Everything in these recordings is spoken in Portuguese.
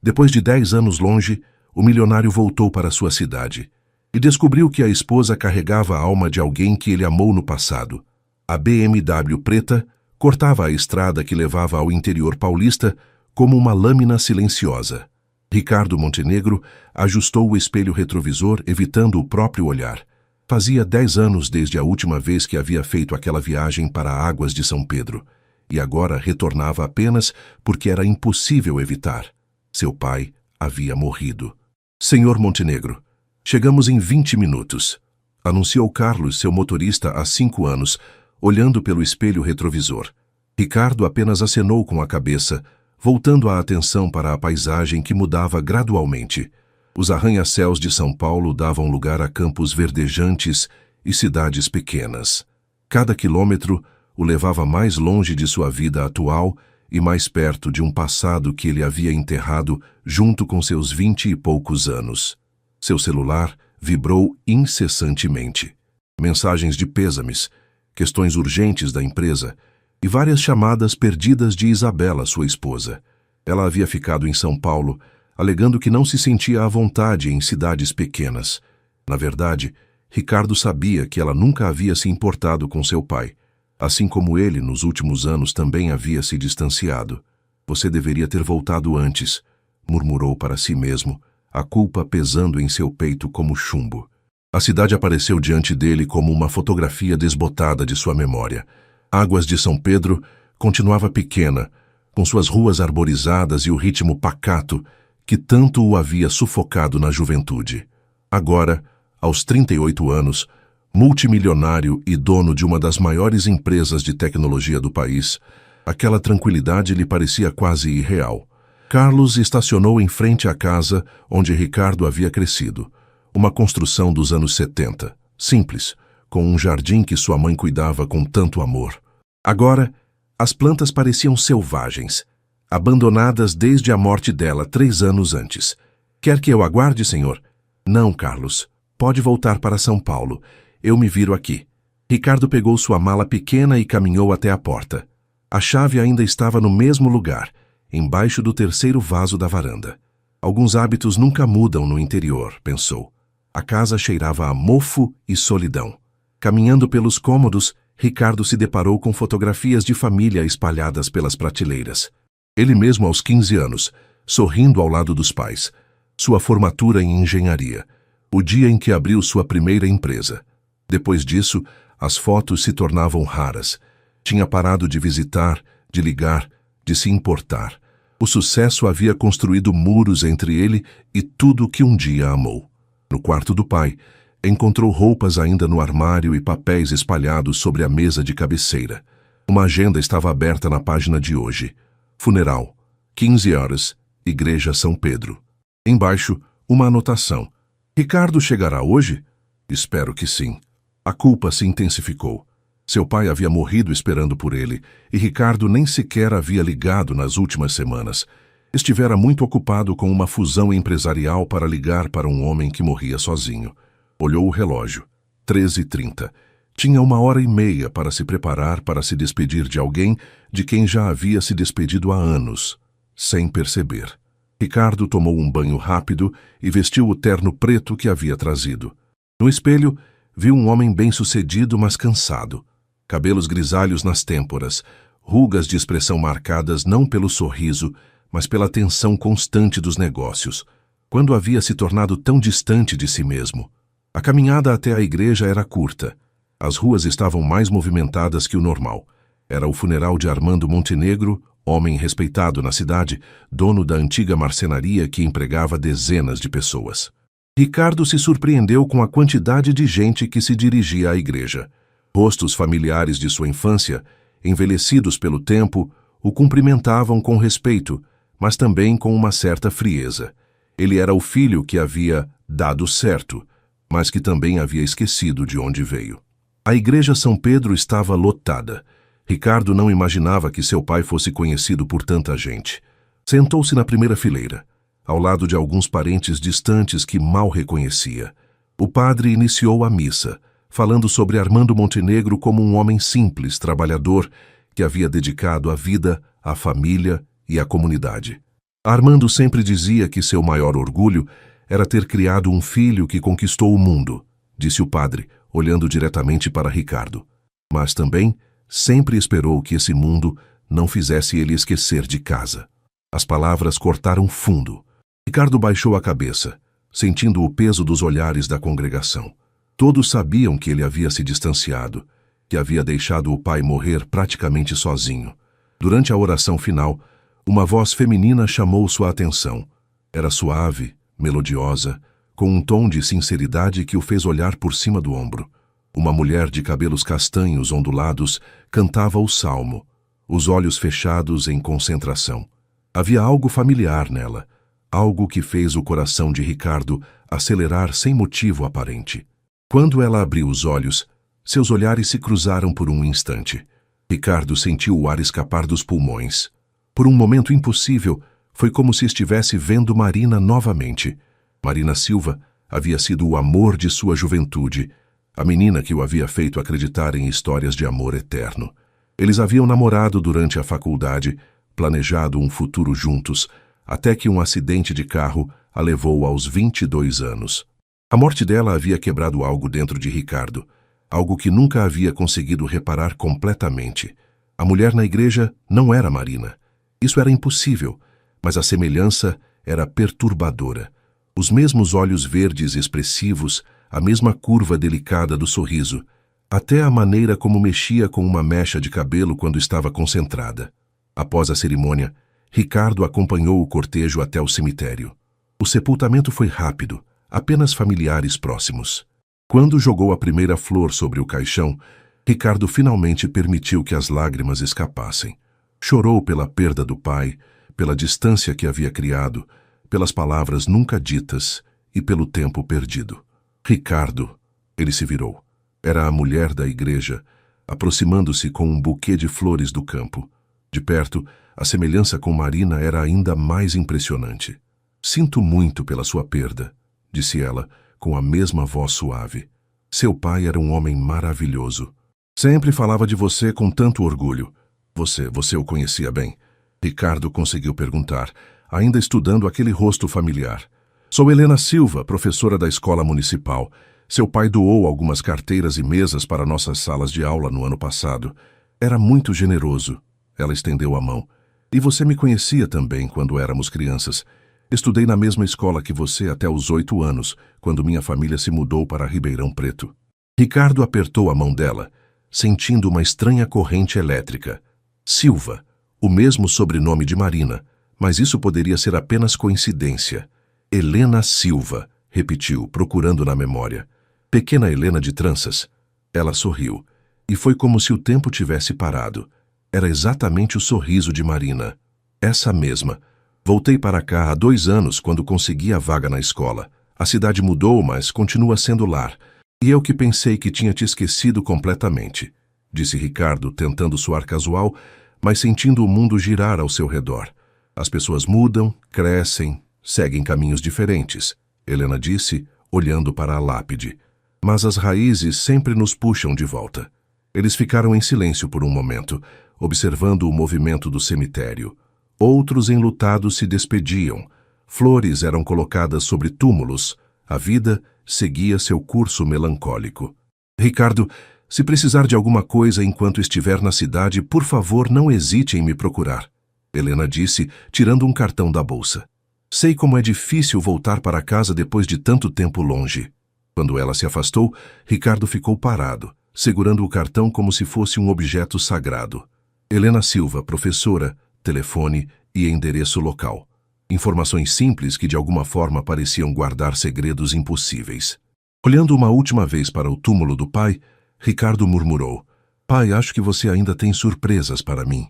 Depois de 10 anos longe, o milionário voltou para sua cidade e descobriu que a esposa carregava a alma de alguém que ele amou no passado. A BMW preta cortava a estrada que levava ao interior paulista como uma lâmina silenciosa. Ricardo Montenegro ajustou o espelho retrovisor, evitando o próprio olhar. Fazia 10 anos desde a última vez que havia feito aquela viagem para Águas de São Pedro, e agora retornava apenas porque era impossível evitar. Seu pai havia morrido. Senhor Montenegro, chegamos em 20 minutos, anunciou Carlos, seu motorista há 5 anos, olhando pelo espelho retrovisor. Ricardo apenas acenou com a cabeça, voltando a atenção para a paisagem que mudava gradualmente. Os arranha-céus de São Paulo davam lugar a campos verdejantes e cidades pequenas. Cada quilômetro o levava mais longe de sua vida atual e mais perto de um passado que ele havia enterrado junto com seus 20 e poucos anos. Seu celular vibrou incessantemente. Mensagens de pêsames, questões urgentes da empresa e várias chamadas perdidas de Isabela, sua esposa. Ela havia ficado em São Paulo, alegando que não se sentia à vontade em cidades pequenas. Na verdade, Ricardo sabia que ela nunca havia se importado com seu pai, assim como ele, nos últimos anos, também havia se distanciado. Você deveria ter voltado antes, murmurou para si mesmo, a culpa pesando em seu peito como chumbo. A cidade apareceu diante dele como uma fotografia desbotada de sua memória. Águas de São Pedro continuava pequena, com suas ruas arborizadas e o ritmo pacato que tanto o havia sufocado na juventude. Agora, aos 38 anos, multimilionário e dono de uma das maiores empresas de tecnologia do país, aquela tranquilidade lhe parecia quase irreal. Carlos estacionou em frente à casa onde Ricardo havia crescido, uma construção dos anos 70, simples, com um jardim que sua mãe cuidava com tanto amor. Agora, as plantas pareciam selvagens, abandonadas desde a morte dela 3 anos antes. Quer que eu aguarde, senhor? Não, Carlos. Pode voltar para São Paulo. Eu me viro aqui. Ricardo pegou sua mala pequena e caminhou até a porta. A chave ainda estava no mesmo lugar, embaixo do terceiro vaso da varanda. Alguns hábitos nunca mudam no interior, pensou. A casa cheirava a mofo e solidão. Caminhando pelos cômodos, Ricardo se deparou com fotografias de família espalhadas pelas prateleiras. Ele mesmo aos 15 anos, sorrindo ao lado dos pais. Sua formatura em engenharia. O dia em que abriu sua primeira empresa. Depois disso, as fotos se tornavam raras. Tinha parado de visitar, de ligar, de se importar. O sucesso havia construído muros entre ele e tudo o que um dia amou. No quarto do pai, encontrou roupas ainda no armário e papéis espalhados sobre a mesa de cabeceira. Uma agenda estava aberta na página de hoje. Funeral, 15 horas, Igreja São Pedro. Embaixo, uma anotação. Ricardo chegará hoje? Espero que sim. A culpa se intensificou. Seu pai havia morrido esperando por ele, e Ricardo nem sequer havia ligado nas últimas semanas. Estivera muito ocupado com uma fusão empresarial para ligar para um homem que morria sozinho. Olhou o relógio. 13h30. Tinha 1h30 para se preparar para se despedir de alguém de quem já havia se despedido há anos, sem perceber. Ricardo tomou um banho rápido e vestiu o terno preto que havia trazido. No espelho, viu um homem bem-sucedido, mas cansado. Cabelos grisalhos nas têmporas, rugas de expressão marcadas não pelo sorriso, mas pela tensão constante dos negócios. Quando havia se tornado tão distante de si mesmo? A caminhada até a igreja era curta. As ruas estavam mais movimentadas que o normal. Era o funeral de Armando Montenegro, homem respeitado na cidade, dono da antiga marcenaria que empregava dezenas de pessoas. Ricardo se surpreendeu com a quantidade de gente que se dirigia à igreja. Rostos familiares de sua infância, envelhecidos pelo tempo, o cumprimentavam com respeito, mas também com uma certa frieza. Ele era o filho que havia dado certo, mas que também havia esquecido de onde veio. A igreja São Pedro estava lotada. Ricardo não imaginava que seu pai fosse conhecido por tanta gente. Sentou-se na primeira fileira, ao lado de alguns parentes distantes que mal reconhecia. O padre iniciou a missa, falando sobre Armando Montenegro como um homem simples, trabalhador, que havia dedicado a vida à família e à comunidade. Armando sempre dizia que seu maior orgulho era ter criado um filho que conquistou o mundo, disse o padre, olhando diretamente para Ricardo. Mas também sempre esperou que esse mundo não fizesse ele esquecer de casa. As palavras cortaram fundo. Ricardo baixou a cabeça, sentindo o peso dos olhares da congregação. Todos sabiam que ele havia se distanciado, que havia deixado o pai morrer praticamente sozinho. Durante a oração final, uma voz feminina chamou sua atenção. Era suave, melodiosa, com um tom de sinceridade que o fez olhar por cima do ombro. Uma mulher de cabelos castanhos ondulados cantava o salmo, os olhos fechados em concentração. Havia algo familiar nela, algo que fez o coração de Ricardo acelerar sem motivo aparente. Quando ela abriu os olhos, seus olhares se cruzaram por um instante. Ricardo sentiu o ar escapar dos pulmões. Por um momento impossível, foi como se estivesse vendo Marina novamente. Marina Silva havia sido o amor de sua juventude, a menina que o havia feito acreditar em histórias de amor eterno. Eles haviam namorado durante a faculdade, planejado um futuro juntos, até que um acidente de carro a levou aos 22 anos. A morte dela havia quebrado algo dentro de Ricardo, algo que nunca havia conseguido reparar completamente. A mulher na igreja não era Marina. Isso era impossível, mas a semelhança era perturbadora. Os mesmos olhos verdes expressivos, a mesma curva delicada do sorriso, até a maneira como mexia com uma mecha de cabelo quando estava concentrada. Após a cerimônia, Ricardo acompanhou o cortejo até o cemitério. O sepultamento foi rápido, apenas familiares próximos. Quando jogou a primeira flor sobre o caixão, Ricardo finalmente permitiu que as lágrimas escapassem. Chorou pela perda do pai, pela distância que havia criado, pelas palavras nunca ditas e pelo tempo perdido. Ricardo, ele se virou. Era a mulher da igreja, aproximando-se com um buquê de flores do campo. De perto, a semelhança com Marina era ainda mais impressionante. Sinto muito pela sua perda, disse ela, com a mesma voz suave. Seu pai era um homem maravilhoso. Sempre falava de você com tanto orgulho. Você o conhecia bem? Ricardo conseguiu perguntar, ainda estudando aquele rosto familiar. Sou Helena Silva, professora da escola municipal. Seu pai doou algumas carteiras e mesas para nossas salas de aula no ano passado. Era muito generoso. Ela estendeu a mão. E você me conhecia também quando éramos crianças. Estudei na mesma escola que você até os 8 anos, quando minha família se mudou para Ribeirão Preto. Ricardo apertou a mão dela, sentindo uma estranha corrente elétrica. Silva, o mesmo sobrenome de Marina, mas isso poderia ser apenas coincidência. Helena Silva, repetiu, procurando na memória. Pequena Helena de tranças. Ela sorriu, e foi como se o tempo tivesse parado. Era exatamente o sorriso de Marina. Essa mesma. Voltei para cá há 2 anos quando consegui a vaga na escola. A cidade mudou, mas continua sendo lar. E eu que pensei que tinha te esquecido completamente, disse Ricardo, tentando soar casual, mas sentindo o mundo girar ao seu redor. As pessoas mudam, crescem, seguem caminhos diferentes, Helena disse, olhando para a lápide. Mas as raízes sempre nos puxam de volta. Eles ficaram em silêncio por um momento, observando o movimento do cemitério. Outros enlutados se despediam. Flores eram colocadas sobre túmulos. A vida seguia seu curso melancólico. Ricardo, se precisar de alguma coisa enquanto estiver na cidade, por favor, não hesite em me procurar, Helena disse, tirando um cartão da bolsa. Sei como é difícil voltar para casa depois de tanto tempo longe. Quando ela se afastou, Ricardo ficou parado, segurando o cartão como se fosse um objeto sagrado. Helena Silva, professora, telefone e endereço local. Informações simples que de alguma forma pareciam guardar segredos impossíveis. Olhando uma última vez para o túmulo do pai, Ricardo murmurou. Pai, acho que você ainda tem surpresas para mim.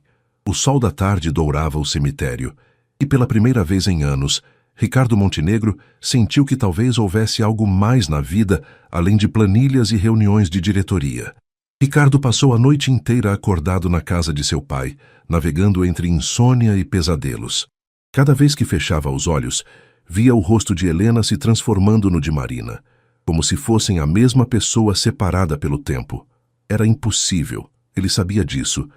O sol da tarde dourava o cemitério, e pela primeira vez em anos, Ricardo Montenegro sentiu que talvez houvesse algo mais na vida além de planilhas e reuniões de diretoria. Ricardo passou a noite inteira acordado na casa de seu pai, navegando entre insônia e pesadelos. Cada vez que fechava os olhos, via o rosto de Helena se transformando no de Marina, como se fossem a mesma pessoa separada pelo tempo. Era impossível, ele sabia disso,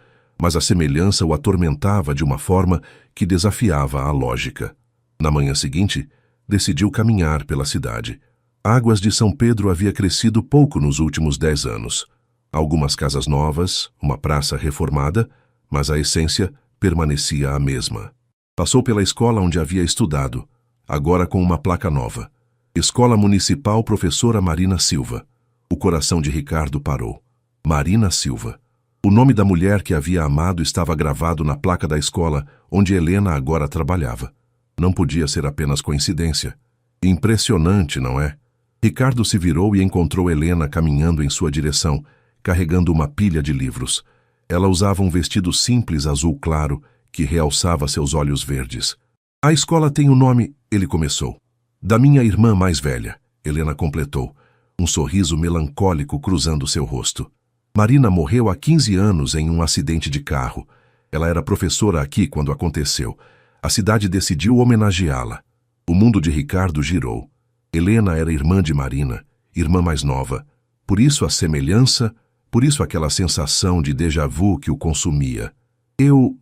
mas a semelhança o atormentava de uma forma que desafiava a lógica. Na manhã seguinte, decidiu caminhar pela cidade. Águas de São Pedro havia crescido pouco nos últimos 10 anos. Algumas casas novas, uma praça reformada, mas a essência permanecia a mesma. Passou pela escola onde havia estudado, agora com uma placa nova. Escola Municipal Professora Marina Silva. O coração de Ricardo parou. Marina Silva. O nome da mulher que havia amado estava gravado na placa da escola onde Helena agora trabalhava. Não podia ser apenas coincidência. Impressionante, não é? Ricardo se virou e encontrou Helena caminhando em sua direção, carregando uma pilha de livros. Ela usava um vestido simples azul claro que realçava seus olhos verdes. A escola tem o nome, ele começou. Da minha irmã mais velha, Helena completou, um sorriso melancólico cruzando seu rosto. Marina morreu há 15 anos em um acidente de carro. Ela era professora aqui quando aconteceu. A cidade decidiu homenageá-la. O mundo de Ricardo girou. Helena era irmã de Marina, irmã mais nova. Por isso a semelhança, por isso aquela sensação de déjà vu que o consumia. Eu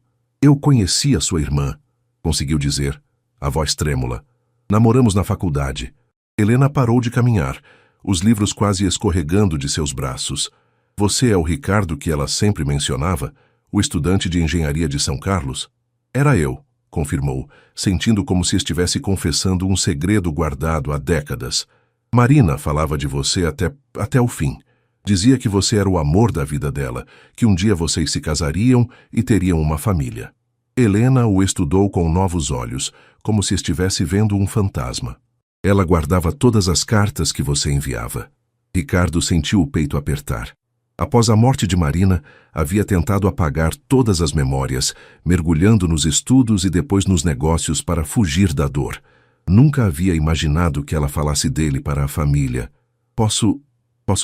conhecia sua irmã, conseguiu dizer, a voz trêmula. Namoramos na faculdade. Helena parou de caminhar, os livros quase escorregando de seus braços. Você é o Ricardo que ela sempre mencionava, o estudante de engenharia de São Carlos? Era eu, confirmou, sentindo como se estivesse confessando um segredo guardado há décadas. Marina falava de você até o fim. Dizia que você era o amor da vida dela, que um dia vocês se casariam e teriam uma família. Helena o estudou com novos olhos, como se estivesse vendo um fantasma. Ela guardava todas as cartas que você enviava. Ricardo sentiu o peito apertar. Após a morte de Marina, havia tentado apagar todas as memórias, mergulhando nos estudos e depois nos negócios para fugir da dor. Nunca havia imaginado que ela falasse dele para a família. Posso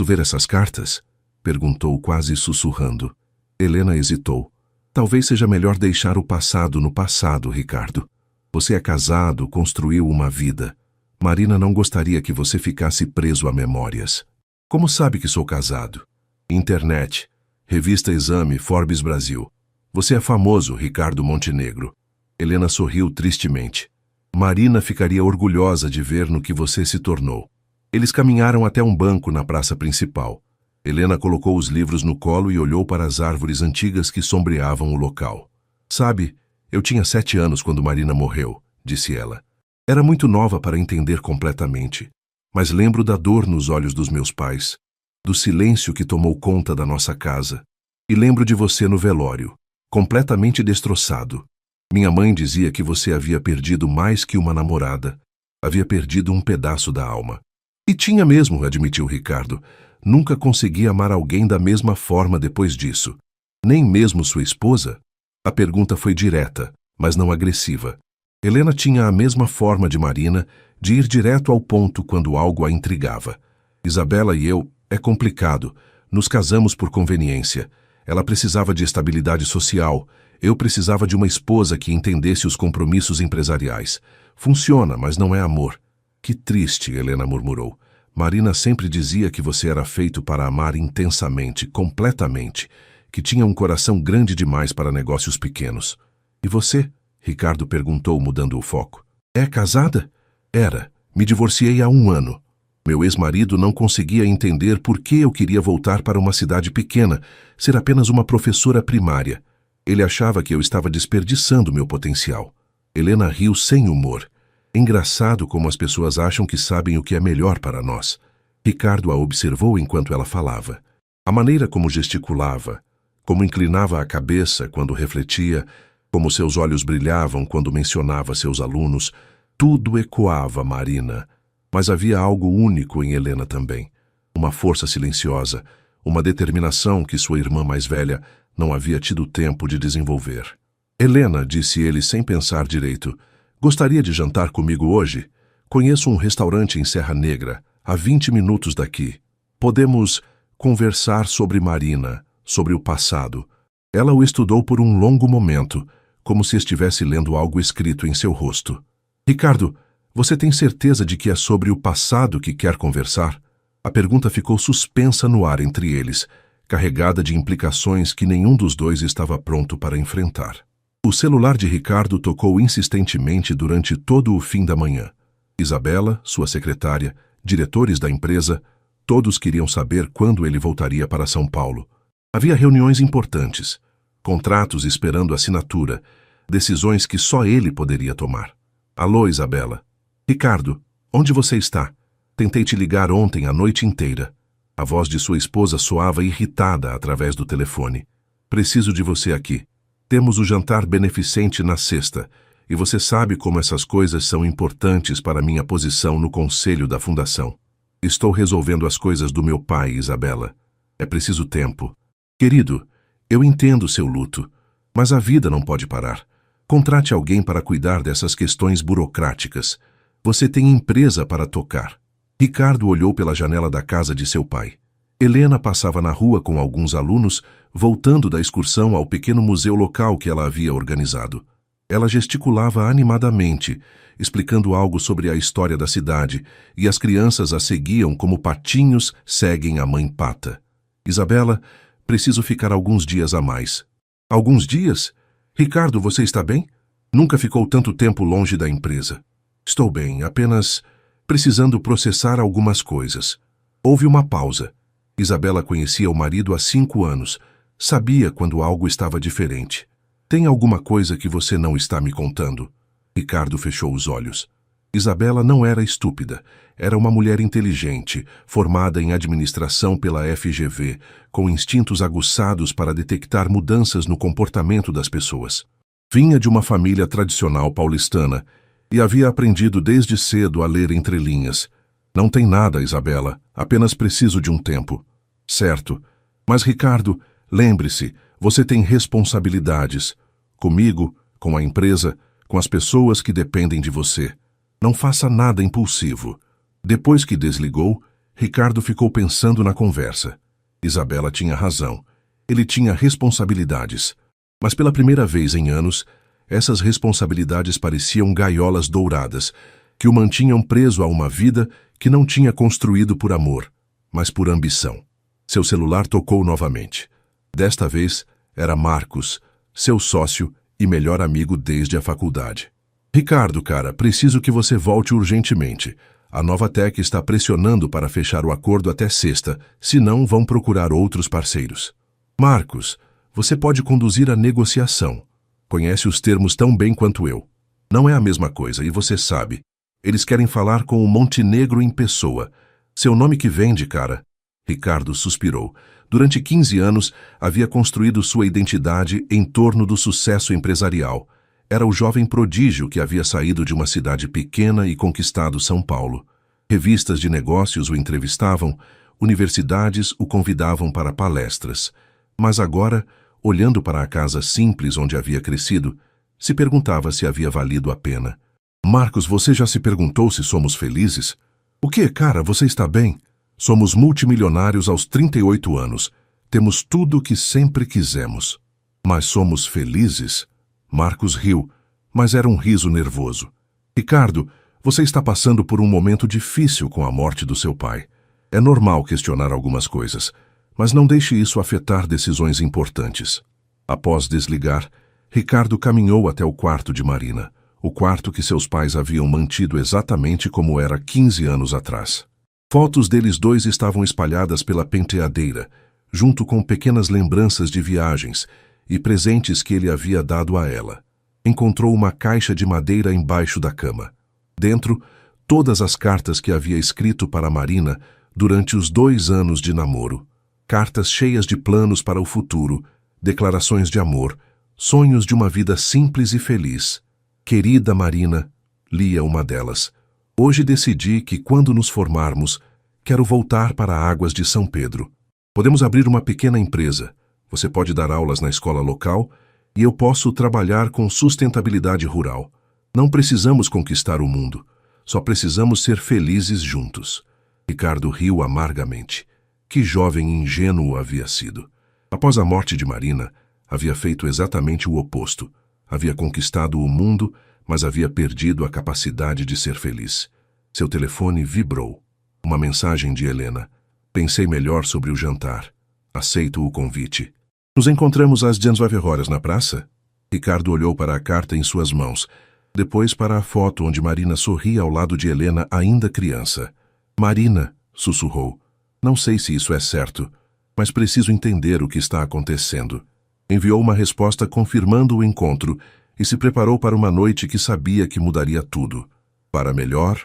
ver essas cartas? Perguntou quase sussurrando. Helena hesitou. Talvez seja melhor deixar o passado no passado, Ricardo. Você é casado, construiu uma vida. Marina não gostaria que você ficasse preso a memórias. Como sabe que sou casado? Internet, revista Exame, Forbes Brasil. Você é famoso, Ricardo Montenegro. Helena sorriu tristemente. Marina ficaria orgulhosa de ver no que você se tornou. Eles caminharam até um banco na praça principal. Helena colocou os livros no colo e olhou para as árvores antigas que sombreavam o local. Sabe, eu tinha 7 anos quando Marina morreu, disse ela. Era muito nova para entender completamente, mas lembro da dor nos olhos dos meus pais, do silêncio que tomou conta da nossa casa. E lembro de você no velório, completamente destroçado. Minha mãe dizia que você havia perdido mais que uma namorada. Havia perdido um pedaço da alma. E tinha mesmo, admitiu Ricardo. Nunca consegui amar alguém da mesma forma depois disso. Nem mesmo sua esposa? A pergunta foi direta, mas não agressiva. Helena tinha a mesma forma de Marina, de ir direto ao ponto quando algo a intrigava. Isabela e eu, é complicado. Nos casamos por conveniência. Ela precisava de estabilidade social. Eu precisava de uma esposa que entendesse os compromissos empresariais. Funciona, mas não é amor. Que triste, Helena murmurou. Marina sempre dizia que você era feito para amar intensamente, completamente, que tinha um coração grande demais para negócios pequenos. E você? Ricardo perguntou, mudando o foco. É casada? Era. Me divorciei há 1 ano. Meu ex-marido não conseguia entender por que eu queria voltar para uma cidade pequena, ser apenas uma professora primária. Ele achava que eu estava desperdiçando meu potencial. Helena riu sem humor. Engraçado como as pessoas acham que sabem o que é melhor para nós. Ricardo a observou enquanto ela falava. A maneira como gesticulava, como inclinava a cabeça quando refletia, como seus olhos brilhavam quando mencionava seus alunos, tudo ecoava Marina. Mas havia algo único em Helena também. Uma força silenciosa, uma determinação que sua irmã mais velha não havia tido tempo de desenvolver. Helena, disse ele sem pensar direito, gostaria de jantar comigo hoje? Conheço um restaurante em Serra Negra, a 20 minutos daqui. Podemos conversar sobre Marina, sobre o passado. Ela o estudou por um longo momento, como se estivesse lendo algo escrito em seu rosto. Ricardo, você tem certeza de que é sobre o passado que quer conversar? A pergunta ficou suspensa no ar entre eles. carregada de implicações que nenhum dos dois estava pronto para enfrentar. O celular de Ricardo tocou insistentemente durante todo o fim da manhã. Isabela, sua secretária, diretores da empresa, todos queriam saber quando ele voltaria para São Paulo. Havia reuniões importantes, contratos esperando assinatura, decisões que só ele poderia tomar. Alô, Isabela. Ricardo, onde você está? Tentei te ligar ontem a noite inteira. A voz de sua esposa soava irritada através do telefone. Preciso de você aqui. Temos o jantar beneficente na sexta, e você sabe como essas coisas são importantes para minha posição no conselho da fundação. Estou resolvendo as coisas do meu pai, Isabela. É preciso tempo. Querido, eu entendo seu luto, mas a vida não pode parar. Contrate alguém para cuidar dessas questões burocráticas. Você tem empresa para tocar. Ricardo olhou pela janela da casa de seu pai. Helena passava na rua com alguns alunos, voltando da excursão ao pequeno museu local que ela havia organizado. Ela gesticulava animadamente, explicando algo sobre a história da cidade, e as crianças a seguiam como patinhos seguem a mãe pata. Isabela, preciso ficar alguns dias a mais. Alguns dias? Ricardo, você está bem? Nunca ficou tanto tempo longe da empresa. Estou bem, apenas precisando processar algumas coisas. Houve uma pausa. Isabela conhecia o marido há 5 anos. Sabia quando algo estava diferente. Tem alguma coisa que você não está me contando? Ricardo fechou os olhos. Isabela não era estúpida. Era uma mulher inteligente, formada em administração pela FGV, com instintos aguçados para detectar mudanças no comportamento das pessoas. Vinha de uma família tradicional paulistana e havia aprendido desde cedo a ler entre linhas. Não tem nada, Isabela. Apenas preciso de um tempo. Certo. Mas, Ricardo, lembre-se, você tem responsabilidades. Comigo, com a empresa, com as pessoas que dependem de você. Não faça nada impulsivo. Depois que desligou, Ricardo ficou pensando na conversa. Isabela tinha razão. Ele tinha responsabilidades. Mas pela primeira vez em anos, essas responsabilidades pareciam gaiolas douradas, que o mantinham preso a uma vida que não tinha construído por amor, mas por ambição. Seu celular tocou novamente. Desta vez, era Marcos, seu sócio e melhor amigo desde a faculdade. Ricardo, cara, preciso que você volte urgentemente. A Novatec está pressionando para fechar o acordo até sexta, senão vão procurar outros parceiros. Marcos, você pode conduzir a negociação. Conhece os termos tão bem quanto eu. Não é a mesma coisa, e você sabe. Eles querem falar com o Montenegro em pessoa. Seu nome que vende, cara. Ricardo suspirou. Durante 15 anos, havia construído sua identidade em torno do sucesso empresarial. Era o jovem prodígio que havia saído de uma cidade pequena e conquistado São Paulo. Revistas de negócios o entrevistavam, universidades o convidavam para palestras. Mas agora, olhando para a casa simples onde havia crescido, se perguntava se havia valido a pena. Marcos, você já se perguntou se somos felizes? O que, cara, você está bem? Somos multimilionários aos 38 anos. Temos tudo o que sempre quisemos. Mas somos felizes? Marcos riu, mas era um riso nervoso. Ricardo, você está passando por um momento difícil com a morte do seu pai. É normal questionar algumas coisas, mas não deixe isso afetar decisões importantes. Após desligar, Ricardo caminhou até o quarto de Marina, o quarto que seus pais haviam mantido exatamente como era 15 anos atrás. Fotos deles dois estavam espalhadas pela penteadeira, junto com pequenas lembranças de viagens e presentes que ele havia dado a ela. Encontrou uma caixa de madeira embaixo da cama. Dentro, todas as cartas que havia escrito para Marina durante os 2 anos de namoro. Cartas cheias de planos para o futuro, declarações de amor, sonhos de uma vida simples e feliz. Querida Marina, lia uma delas. Hoje decidi que, quando nos formarmos, quero voltar para Águas de São Pedro. Podemos abrir uma pequena empresa. Você pode dar aulas na escola local e eu posso trabalhar com sustentabilidade rural. Não precisamos conquistar o mundo. Só precisamos ser felizes juntos. Ricardo riu amargamente. Que jovem ingênuo havia sido. Após a morte de Marina, havia feito exatamente o oposto. Havia conquistado o mundo, mas havia perdido a capacidade de ser feliz. Seu telefone vibrou. Uma mensagem de Helena. Pensei melhor sobre o jantar. Aceito o convite. Nos encontramos às 19 horas na praça? Ricardo olhou para a carta em suas mãos, depois para a foto onde Marina sorria ao lado de Helena ainda criança. Marina, sussurrou. Não sei se isso é certo, mas preciso entender o que está acontecendo. Enviou uma resposta confirmando o encontro e se preparou para uma noite que sabia que mudaria tudo, para melhor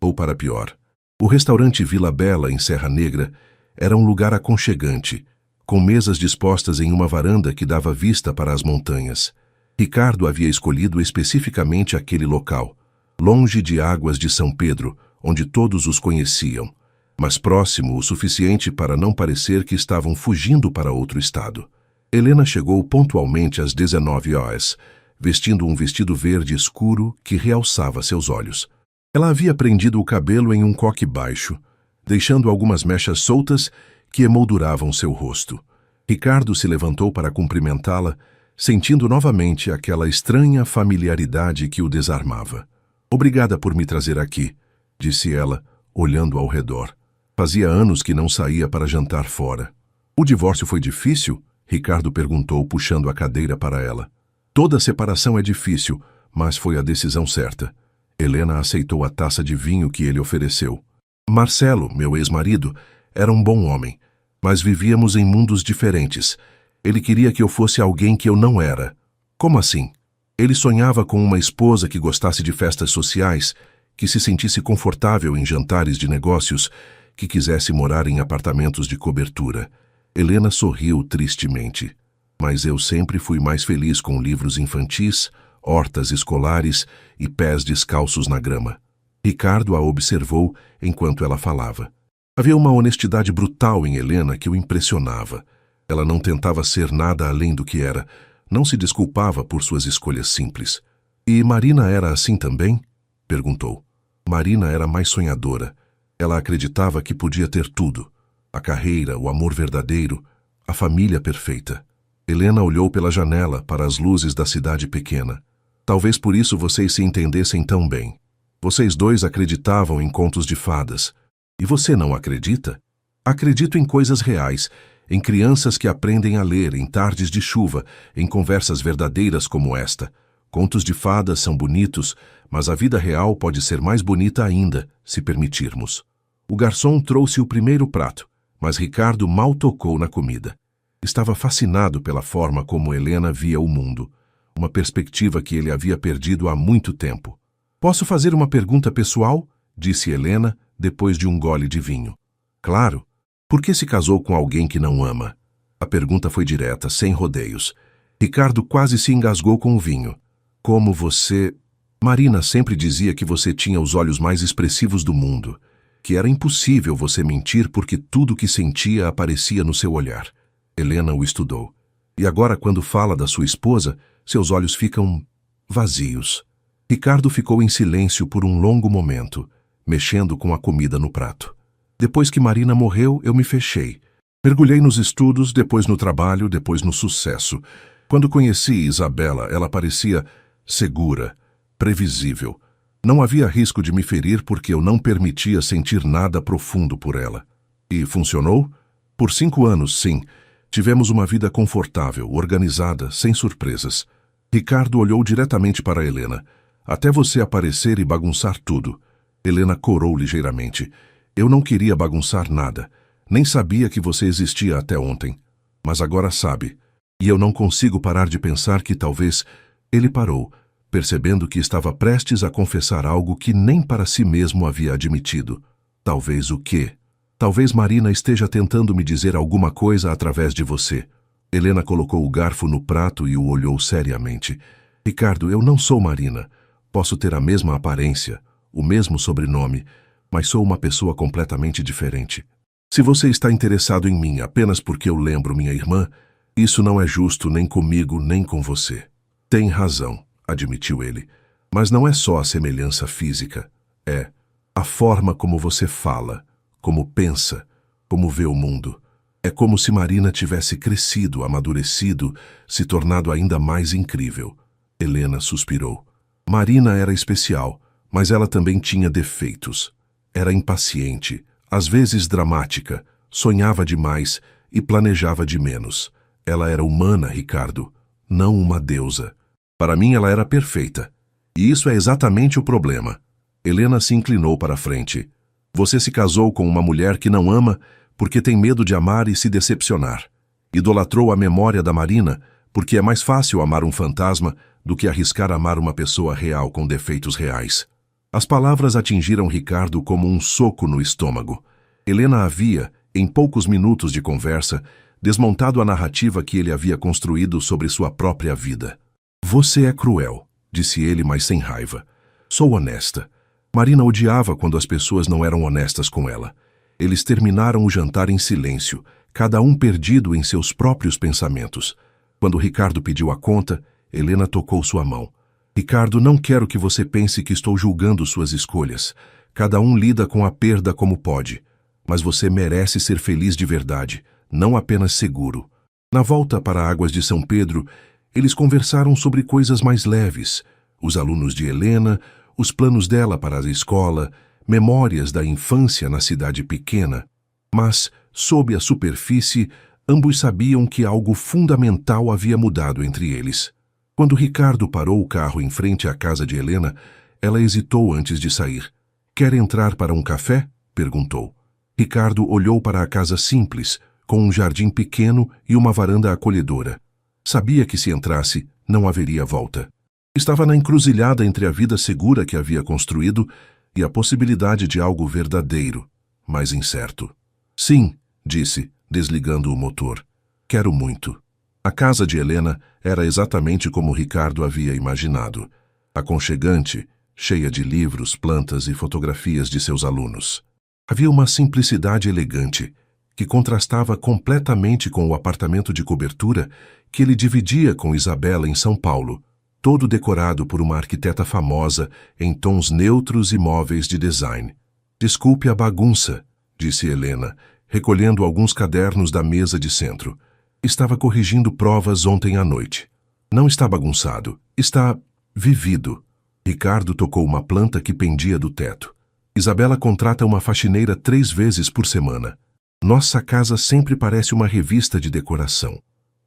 ou para pior. O restaurante Vila Bela, em Serra Negra, era um lugar aconchegante, com mesas dispostas em uma varanda que dava vista para as montanhas. Ricardo havia escolhido especificamente aquele local, longe de Águas de São Pedro, onde todos os conheciam, mas próximo o suficiente para não parecer que estavam fugindo para outro estado. Helena chegou pontualmente às 19 horas, vestindo um vestido verde escuro que realçava seus olhos. Ela havia prendido o cabelo em um coque baixo, deixando algumas mechas soltas que emolduravam seu rosto. Ricardo se levantou para cumprimentá-la, sentindo novamente aquela estranha familiaridade que o desarmava. Obrigada por me trazer aqui, disse ela, olhando ao redor. Fazia anos que não saía para jantar fora. O divórcio foi difícil? Ricardo perguntou, puxando a cadeira para ela. Toda separação é difícil, mas foi a decisão certa. Helena aceitou a taça de vinho que ele ofereceu. Marcelo, meu ex-marido, era um bom homem, mas vivíamos em mundos diferentes. Ele queria que eu fosse alguém que eu não era. Como assim? Ele sonhava com uma esposa que gostasse de festas sociais, que se sentisse confortável em jantares de negócios, que quisesse morar em apartamentos de cobertura. Helena sorriu tristemente. Mas eu sempre fui mais feliz com livros infantis, hortas escolares e pés descalços na grama. Ricardo a observou enquanto ela falava. Havia uma honestidade brutal em Helena que o impressionava. Ela não tentava ser nada além do que era, não se desculpava por suas escolhas simples. E Marina era assim também? Perguntou. Marina era mais sonhadora. Ela acreditava que podia ter tudo. A carreira, o amor verdadeiro, a família perfeita. Helena olhou pela janela para as luzes da cidade pequena. Talvez por isso vocês se entendessem tão bem. Vocês dois acreditavam em contos de fadas. E você não acredita? Acredito em coisas reais, em crianças que aprendem a ler em tardes de chuva, em conversas verdadeiras como esta. Contos de fadas são bonitos, mas a vida real pode ser mais bonita ainda, se permitirmos. O garçom trouxe o primeiro prato, mas Ricardo mal tocou na comida. Estava fascinado pela forma como Helena via o mundo, uma perspectiva que ele havia perdido há muito tempo. Posso fazer uma pergunta pessoal? Disse Helena, depois de um gole de vinho. Claro. Por que se casou com alguém que não ama? A pergunta foi direta, sem rodeios. Ricardo quase se engasgou com o vinho. Como você... Marina sempre dizia que você tinha os olhos mais expressivos do mundo, que era impossível você mentir porque tudo o que sentia aparecia no seu olhar. Helena o estudou. E agora, quando fala da sua esposa, seus olhos ficam vazios. Ricardo ficou em silêncio por um longo momento, mexendo com a comida no prato. Depois que Marina morreu, eu me fechei. Mergulhei nos estudos, depois no trabalho, depois no sucesso. Quando conheci Isabela, ela parecia segura, previsível. Não havia risco de me ferir porque eu não permitia sentir nada profundo por ela. E funcionou? Por 5 anos, sim. Tivemos uma vida confortável, organizada, sem surpresas. Ricardo olhou diretamente para Helena. Até você aparecer e bagunçar tudo. Helena corou ligeiramente. Eu não queria bagunçar nada. Nem sabia que você existia até ontem. Mas agora sabe. E eu não consigo parar de pensar que talvez... Ele parou, percebendo que estava prestes a confessar algo que nem para si mesmo havia admitido. Talvez o quê? Talvez Marina esteja tentando me dizer alguma coisa através de você. Helena colocou o garfo no prato e o olhou seriamente. Ricardo, eu não sou Marina. Posso ter a mesma aparência, o mesmo sobrenome, mas sou uma pessoa completamente diferente. Se você está interessado em mim apenas porque eu lembro minha irmã, isso não é justo nem comigo nem com você. Tem razão, admitiu ele. Mas não é só a semelhança física. É a forma como você fala, como pensa, como vê o mundo. É como se Marina tivesse crescido, amadurecido, se tornado ainda mais incrível. Helena suspirou. Marina era especial, mas ela também tinha defeitos. Era impaciente, às vezes dramática, sonhava demais, e planejava de menos. Ela era humana, Ricardo, não uma deusa. Para mim ela era perfeita. E isso é exatamente o problema. Helena se inclinou para a frente. Você se casou com uma mulher que não ama porque tem medo de amar e se decepcionar. Idolatrou a memória da Marina porque é mais fácil amar um fantasma do que arriscar amar uma pessoa real com defeitos reais. As palavras atingiram Ricardo como um soco no estômago. Helena havia, em poucos minutos de conversa, desmontado a narrativa que ele havia construído sobre sua própria vida. Você é cruel, disse ele, mas sem raiva. Sou honesta. Marina odiava quando as pessoas não eram honestas com ela. Eles terminaram o jantar em silêncio, cada um perdido em seus próprios pensamentos. Quando Ricardo pediu a conta, Helena tocou sua mão. Ricardo, não quero que você pense que estou julgando suas escolhas. Cada um lida com a perda como pode. Mas você merece ser feliz de verdade, não apenas seguro. Na volta para Águas de São Pedro, eles conversaram sobre coisas mais leves. Os alunos de Helena, os planos dela para a escola, memórias da infância na cidade pequena. Mas, sob a superfície, ambos sabiam que algo fundamental havia mudado entre eles. Quando Ricardo parou o carro em frente à casa de Helena, ela hesitou antes de sair. Quer entrar para um café? Perguntou. Ricardo olhou para a casa simples, com um jardim pequeno e uma varanda acolhedora. Sabia que se entrasse, não haveria volta. Estava na encruzilhada entre a vida segura que havia construído e a possibilidade de algo verdadeiro, mas incerto. Sim, disse, desligando o motor. Quero muito. A casa de Helena era exatamente como Ricardo havia imaginado. Aconchegante, cheia de livros, plantas e fotografias de seus alunos. Havia uma simplicidade elegante, que contrastava completamente com o apartamento de cobertura que ele dividia com Isabela em São Paulo, todo decorado por uma arquiteta famosa em tons neutros e móveis de design. Desculpe a bagunça, disse Helena, recolhendo alguns cadernos da mesa de centro. Estava corrigindo provas ontem à noite. Não está bagunçado, está vivido. Ricardo tocou uma planta que pendia do teto. Isabela contrata uma faxineira 3 vezes por semana. Nossa casa sempre parece uma revista de decoração.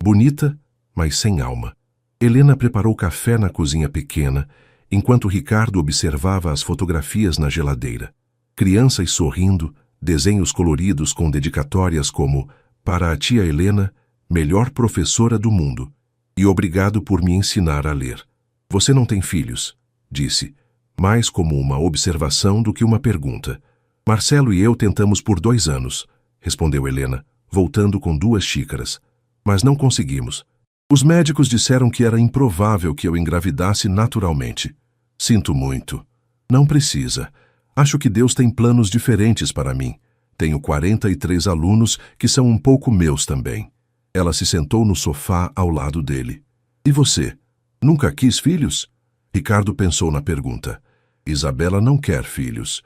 Bonita, mas sem alma. Helena preparou café na cozinha pequena, enquanto Ricardo observava as fotografias na geladeira. Crianças sorrindo, desenhos coloridos com dedicatórias como "Para a tia Helena, melhor professora do mundo, e obrigado por me ensinar a ler. Você não tem filhos", disse, mais como uma observação do que uma pergunta. "Marcelo e eu tentamos por 2 anos", respondeu Helena, voltando com 2 xícaras. "Mas não conseguimos. Os médicos disseram que era improvável que eu engravidasse naturalmente. Sinto muito. Não precisa. Acho que Deus tem planos diferentes para mim. Tenho 43 alunos que são um pouco meus também." Ela se sentou no sofá ao lado dele. "E você? Nunca quis filhos?" Ricardo pensou na pergunta. "Isabela não quer filhos.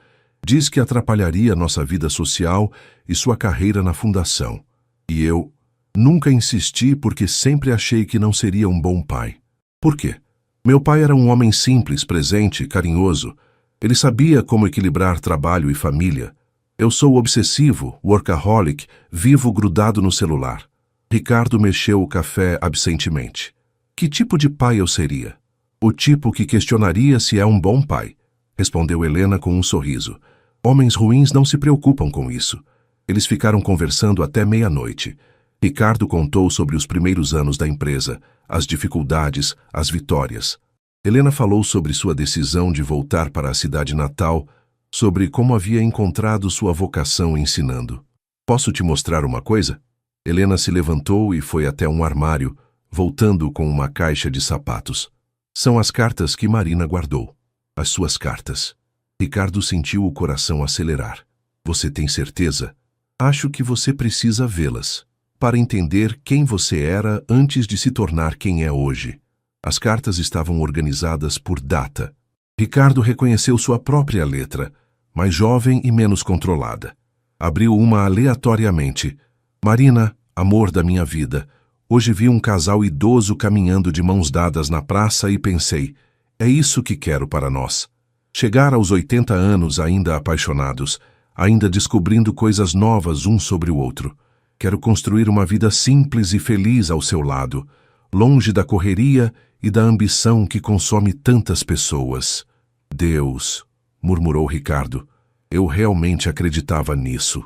Diz que atrapalharia nossa vida social e sua carreira na fundação. E eu nunca insisti porque sempre achei que não seria um bom pai." "Por quê?" "Meu pai era um homem simples, presente, carinhoso. Ele sabia como equilibrar trabalho e família. Eu sou obsessivo, workaholic, vivo grudado no celular." Ricardo mexeu o café absentemente. "Que tipo de pai eu seria?" "O tipo que questionaria se é um bom pai", respondeu Helena com um sorriso. "Homens ruins não se preocupam com isso." Eles ficaram conversando até meia-noite. Ricardo contou sobre os primeiros anos da empresa, as dificuldades, as vitórias. Helena falou sobre sua decisão de voltar para a cidade natal, sobre como havia encontrado sua vocação ensinando. "Posso te mostrar uma coisa?" Helena se levantou e foi até um armário, voltando com uma caixa de sapatos. "São as cartas que Marina guardou. As suas cartas." Ricardo sentiu o coração acelerar. "Você tem certeza?" "Acho que você precisa vê-las, para entender quem você era antes de se tornar quem é hoje." As cartas estavam organizadas por data. Ricardo reconheceu sua própria letra, mais jovem e menos controlada. Abriu uma aleatoriamente. "Marina, amor da minha vida, hoje vi um casal idoso caminhando de mãos dadas na praça e pensei, é isso que quero para nós. Chegar aos 80 anos ainda apaixonados, ainda descobrindo coisas novas um sobre o outro. Quero construir uma vida simples e feliz ao seu lado, longe da correria e da ambição que consome tantas pessoas. Deus, murmurou Ricardo, eu realmente acreditava nisso.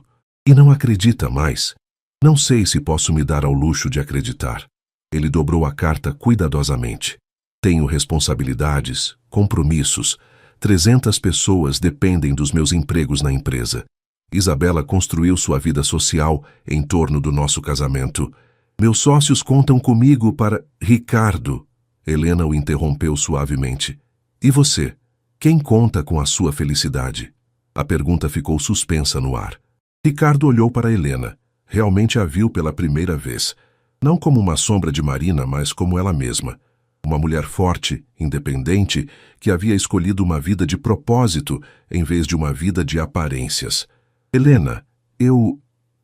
E não acredita mais? Não sei se posso me dar ao luxo de acreditar. Ele dobrou a carta cuidadosamente. Tenho responsabilidades, compromissos. 300 pessoas dependem dos meus empregos na empresa. Isabela construiu sua vida social em torno do nosso casamento. Meus sócios contam comigo para... Ricardo, Helena o interrompeu suavemente. E você? Quem conta com a sua felicidade? A pergunta ficou suspensa no ar. Ricardo olhou para Helena. Realmente a viu pela primeira vez. Não como uma sombra de Marina, mas como ela mesma. Uma mulher forte, independente, que havia escolhido uma vida de propósito em vez de uma vida de aparências. Helena,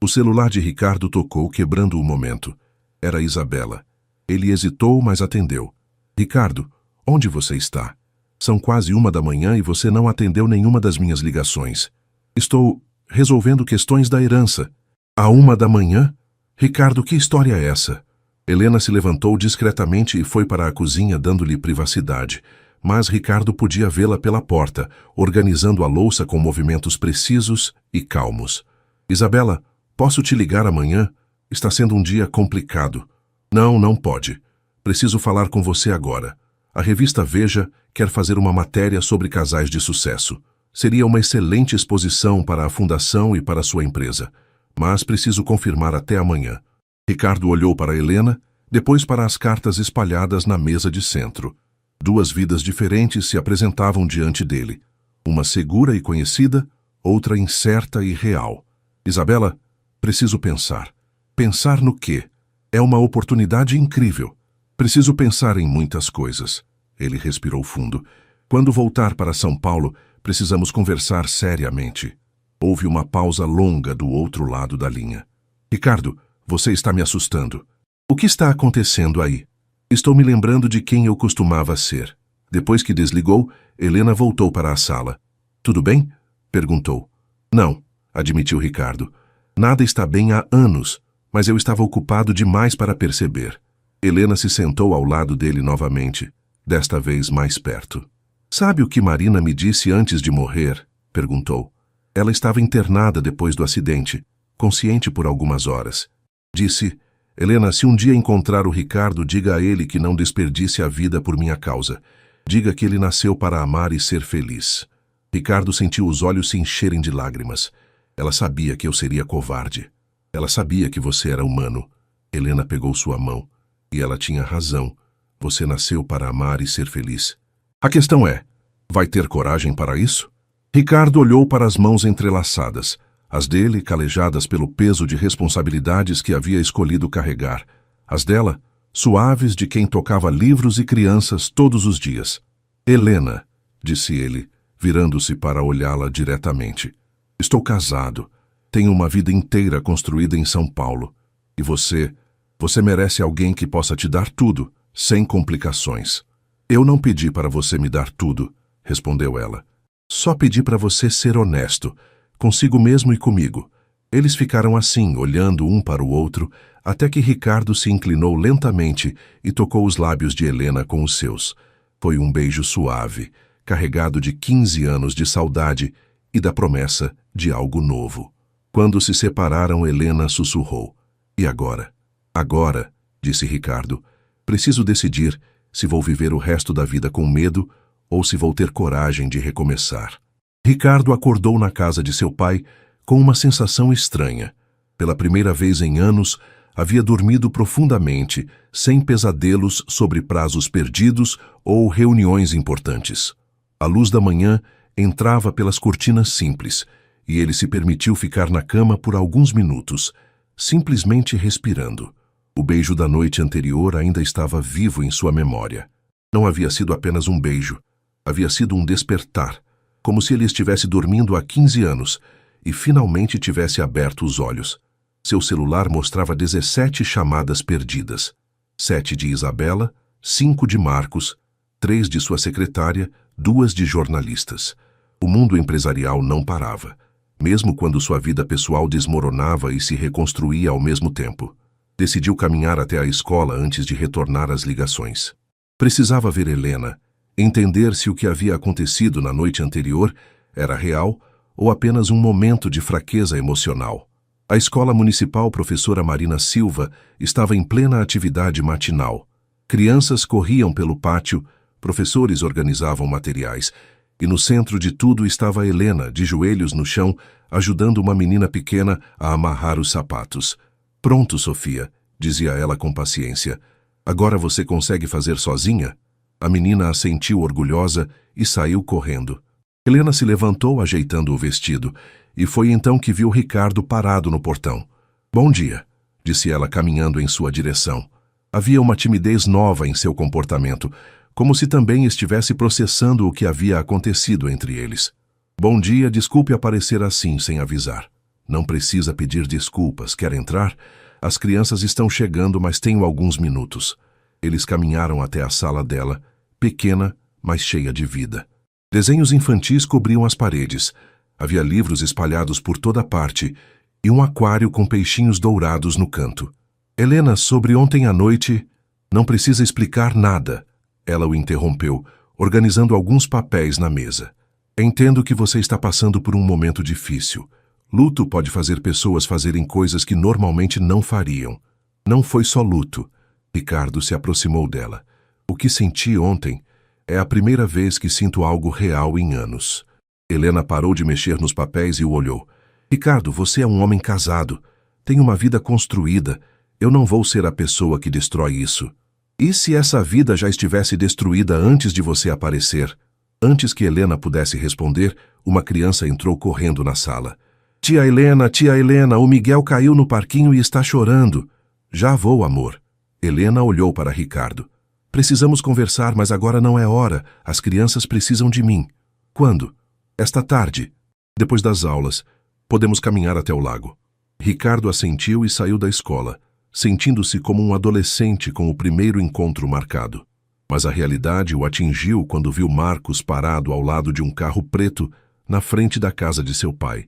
O celular de Ricardo tocou, quebrando o momento. Era Isabela. Ele hesitou, mas atendeu. Ricardo, onde você está? São quase 1 da manhã e você não atendeu nenhuma das minhas ligações. Estou resolvendo questões da herança. À 1 da manhã? Ricardo, que história é essa? Helena se levantou discretamente e foi para a cozinha, dando-lhe privacidade. Mas Ricardo podia vê-la pela porta, organizando a louça com movimentos precisos e calmos. Isabela, posso te ligar amanhã? Está sendo um dia complicado. Não, não pode. Preciso falar com você agora. A revista Veja quer fazer uma matéria sobre casais de sucesso. Seria uma excelente exposição para a fundação e para sua empresa. Mas preciso confirmar até amanhã. Ricardo olhou para Helena, depois para as cartas espalhadas na mesa de centro. 2 vidas diferentes se apresentavam diante dele. Uma segura e conhecida, outra incerta e real. Isabela, preciso pensar. Pensar no quê? É uma oportunidade incrível. Preciso pensar em muitas coisas. Ele respirou fundo. Quando voltar para São Paulo, precisamos conversar seriamente. Houve uma pausa longa do outro lado da linha. Ricardo, você está me assustando. O que está acontecendo aí? Estou me lembrando de quem eu costumava ser. Depois que desligou, Helena voltou para a sala. Tudo bem? Perguntou. Não, admitiu Ricardo. Nada está bem há anos, mas eu estava ocupado demais para perceber. Helena se sentou ao lado dele novamente, desta vez mais perto. Sabe o que Marina me disse antes de morrer? Perguntou. Ela estava internada depois do acidente, consciente por algumas horas. Disse, Helena, se um dia encontrar o Ricardo, diga a ele que não desperdice a vida por minha causa. Diga que ele nasceu para amar e ser feliz. Ricardo sentiu os olhos se encherem de lágrimas. Ela sabia que eu seria covarde. Ela sabia que você era humano. Helena pegou sua mão. E ela tinha razão. Você nasceu para amar e ser feliz. A questão é, vai ter coragem para isso? Ricardo olhou para as mãos entrelaçadas, as dele calejadas pelo peso de responsabilidades que havia escolhido carregar, as dela, suaves de quem tocava livros e crianças todos os dias. Helena, disse ele, virando-se para olhá-la diretamente. Estou casado, tenho uma vida inteira construída em São Paulo. E você merece alguém que possa te dar tudo, sem complicações. Eu não pedi para você me dar tudo, respondeu ela. Só pedi para você ser honesto, consigo mesmo e comigo. Eles ficaram assim, olhando um para o outro, até que Ricardo se inclinou lentamente e tocou os lábios de Helena com os seus. Foi um beijo suave, carregado de 15 anos de saudade e da promessa de algo novo. Quando se separaram, Helena sussurrou. E agora? Agora, disse Ricardo, preciso decidir se vou viver o resto da vida com medo ou se vou ter coragem de recomeçar. Ricardo acordou na casa de seu pai com uma sensação estranha. Pela primeira vez em anos, havia dormido profundamente, sem pesadelos sobre prazos perdidos ou reuniões importantes. A luz da manhã entrava pelas cortinas simples, e ele se permitiu ficar na cama por alguns minutos, simplesmente respirando. O beijo da noite anterior ainda estava vivo em sua memória. Não havia sido apenas um beijo, havia sido um despertar, como se ele estivesse dormindo há 15 anos e finalmente tivesse aberto os olhos. Seu celular mostrava 17 chamadas perdidas. 7 de Isabela, 5 de Marcos, 3 de sua secretária, 2 de jornalistas. O mundo empresarial não parava. mesmo quando sua vida pessoal desmoronava e se reconstruía ao mesmo tempo. Decidiu caminhar até a escola antes de retornar às ligações. Precisava ver Helena, entender se o que havia acontecido na noite anterior era real ou apenas um momento de fraqueza emocional. A escola municipal Professora Marina Silva estava em plena atividade matinal. Crianças corriam pelo pátio, professores organizavam materiais, e no centro de tudo estava Helena, de joelhos no chão, ajudando uma menina pequena a amarrar os sapatos. "Pronto, Sofia", dizia ela com paciência. "Agora você consegue fazer sozinha?" A menina assentiu orgulhosa e saiu correndo. Helena se levantou ajeitando o vestido, e foi então que viu Ricardo parado no portão. "Bom dia", disse ela caminhando em sua direção. Havia uma timidez nova em seu comportamento, como se também estivesse processando o que havia acontecido entre eles. "Bom dia, desculpe aparecer assim sem avisar." "Não precisa pedir desculpas. Quer entrar? As crianças estão chegando, mas tenho alguns minutos." Eles caminharam até a sala dela, pequena, mas cheia de vida. Desenhos infantis cobriam as paredes. Havia livros espalhados por toda parte e um aquário com peixinhos dourados no canto. "Helena, sobre ontem à noite..." "Não precisa explicar nada." Ela o interrompeu, organizando alguns papéis na mesa. "Entendo que você está passando por um momento difícil. Luto pode fazer pessoas fazerem coisas que normalmente não fariam. Não foi só luto." Ricardo se aproximou dela. "O que senti ontem é a primeira vez que sinto algo real em anos." Helena parou de mexer nos papéis e o olhou. "Ricardo, você é um homem casado. Tem uma vida construída. Eu não vou ser a pessoa que destrói isso." "E se essa vida já estivesse destruída antes de você aparecer?" Antes que Helena pudesse responder, uma criança entrou correndo na sala. Tia Helena, o Miguel caiu no parquinho e está chorando." "Já vou, amor." Helena olhou para Ricardo. "Precisamos conversar, mas agora não é hora. As crianças precisam de mim." "Quando?" "Esta tarde. Depois das aulas. Podemos caminhar até o lago." Ricardo assentiu e saiu da escola, sentindo-se como um adolescente com o primeiro encontro marcado. Mas a realidade o atingiu quando viu Marcos parado ao lado de um carro preto na frente da casa de seu pai.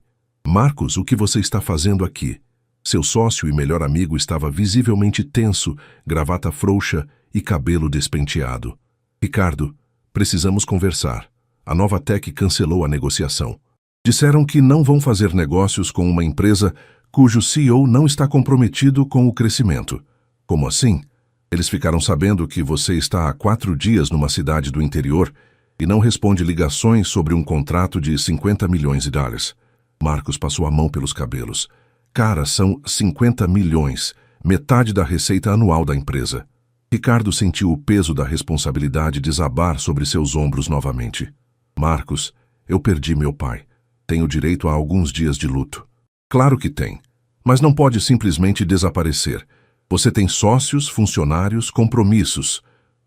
"Marcos, o que você está fazendo aqui?" Seu sócio e melhor amigo estava visivelmente tenso, gravata frouxa e cabelo despenteado. "Ricardo, precisamos conversar. A Novatec cancelou a negociação. Disseram que não vão fazer negócios com uma empresa cujo CEO não está comprometido com o crescimento." "Como assim?" "Eles ficaram sabendo que você está há 4 dias numa cidade do interior e não responde ligações sobre um contrato de $50 milhões." Marcos passou a mão pelos cabelos. "Cara, são 50 milhões, metade da receita anual da empresa." Ricardo sentiu o peso da responsabilidade desabar sobre seus ombros novamente. "Marcos, eu perdi meu pai. Tenho direito a alguns dias de luto." "Claro que tem, mas não pode simplesmente desaparecer. Você tem sócios, funcionários, compromissos."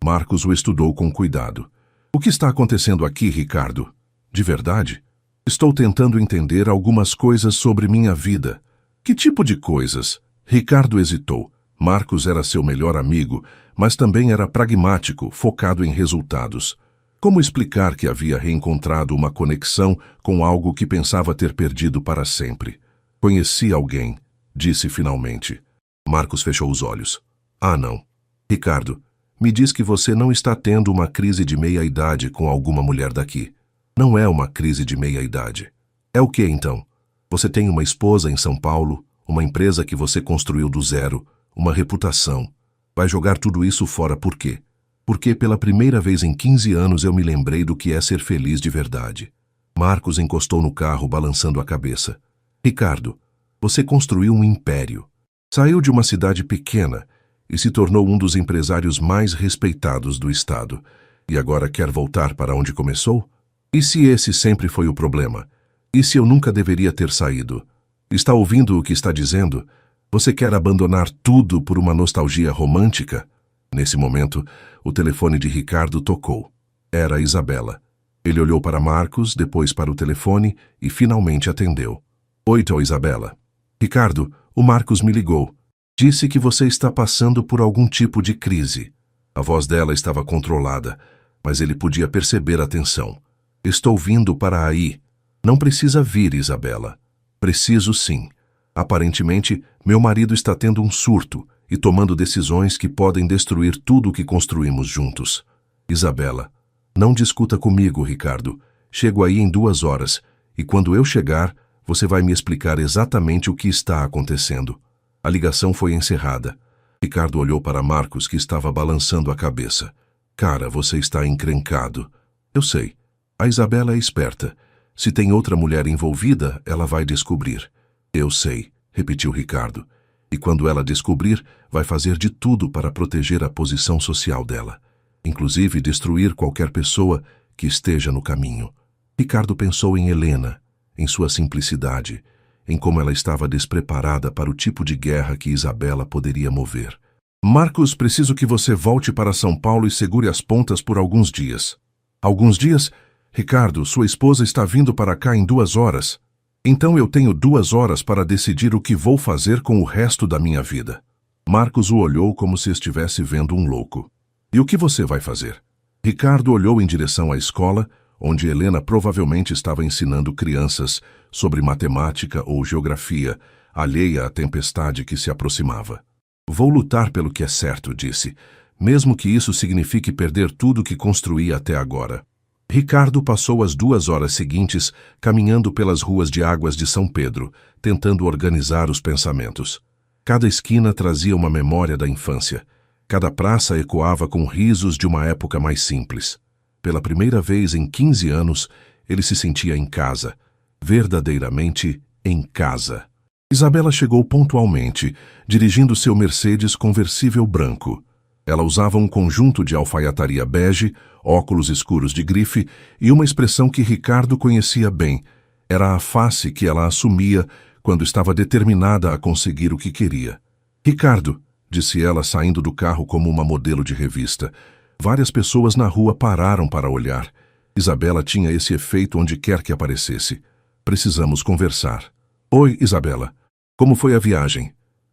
Marcos o estudou com cuidado. "O que está acontecendo aqui, Ricardo? De verdade? Estou tentando entender algumas coisas sobre minha vida." "Que tipo de coisas?" Ricardo hesitou. Marcos era seu melhor amigo, mas também era pragmático, focado em resultados. Como explicar que havia reencontrado uma conexão com algo que pensava ter perdido para sempre? "Conheci alguém", disse finalmente. Marcos fechou os olhos. "Ah, não. Ricardo, me diz que você não está tendo uma crise de meia-idade com alguma mulher daqui." "Não é uma crise de meia-idade." "É o que então?" "Você tem uma esposa em São Paulo, uma empresa que você construiu do zero, uma reputação. Vai jogar tudo isso fora por quê?" "Porque pela primeira vez em 15 anos eu me lembrei do que é ser feliz de verdade." Marcos encostou no carro, balançando a cabeça. "Ricardo, você construiu um império. Saiu de uma cidade pequena e se tornou um dos empresários mais respeitados do estado. E agora quer voltar para onde começou? E se esse sempre foi o problema? E se eu nunca deveria ter saído? Está ouvindo o que está dizendo? Você quer abandonar tudo por uma nostalgia romântica?" Nesse momento, o telefone de Ricardo tocou. Era a Isabela. Ele olhou para Marcos, depois para o telefone e finalmente atendeu. "Oi, tia Isabela." "Ricardo, o Marcos me ligou. Disse que você está passando por algum tipo de crise." A voz dela estava controlada, mas ele podia perceber a tensão. "Estou vindo para aí." "Não precisa vir, Isabela." Preciso sim. Aparentemente, meu marido está tendo um surto e tomando decisões que podem destruir tudo o que construímos juntos. Isabela, não discuta comigo, Ricardo. Chego aí em 2 horas e quando eu chegar, você vai me explicar exatamente o que está acontecendo. A ligação foi encerrada. Ricardo olhou para Marcos, que estava balançando a cabeça. Cara, você está encrencado. Eu sei. A Isabela é esperta. Se tem outra mulher envolvida, ela vai descobrir. Eu sei, repetiu Ricardo. E quando ela descobrir, vai fazer de tudo para proteger a posição social dela. Inclusive destruir qualquer pessoa que esteja no caminho. Ricardo pensou em Helena, em sua simplicidade, em como ela estava despreparada para o tipo de guerra que Isabela poderia mover. Marcos, preciso que você volte para São Paulo e segure as pontas por alguns dias. Alguns dias? Ricardo, sua esposa está vindo para cá em 2 horas. Então eu tenho 2 horas para decidir o que vou fazer com o resto da minha vida. Marcos o olhou como se estivesse vendo um louco. E o que você vai fazer? Ricardo olhou em direção à escola, onde Helena provavelmente estava ensinando crianças sobre matemática ou geografia, alheia à tempestade que se aproximava. Vou lutar pelo que é certo, disse, mesmo que isso signifique perder tudo que construí até agora. Ricardo passou as 2 horas seguintes caminhando pelas ruas de Águas de São Pedro, tentando organizar os pensamentos. Cada esquina trazia uma memória da infância. Cada praça ecoava com risos de uma época mais simples. Pela primeira vez em 15 anos, ele se sentia em casa, verdadeiramente em casa. Isabela chegou pontualmente, dirigindo seu Mercedes conversível branco. Ela usava um conjunto de alfaiataria bege, óculos escuros de grife e uma expressão que Ricardo conhecia bem. Era a face que ela assumia quando estava determinada a conseguir o que queria. Ricardo, disse ela saindo do carro como uma modelo de revista. Várias pessoas na rua pararam para olhar. Isabela tinha esse efeito onde quer que aparecesse. Precisamos conversar. Oi, Isabela. Como foi a viagem?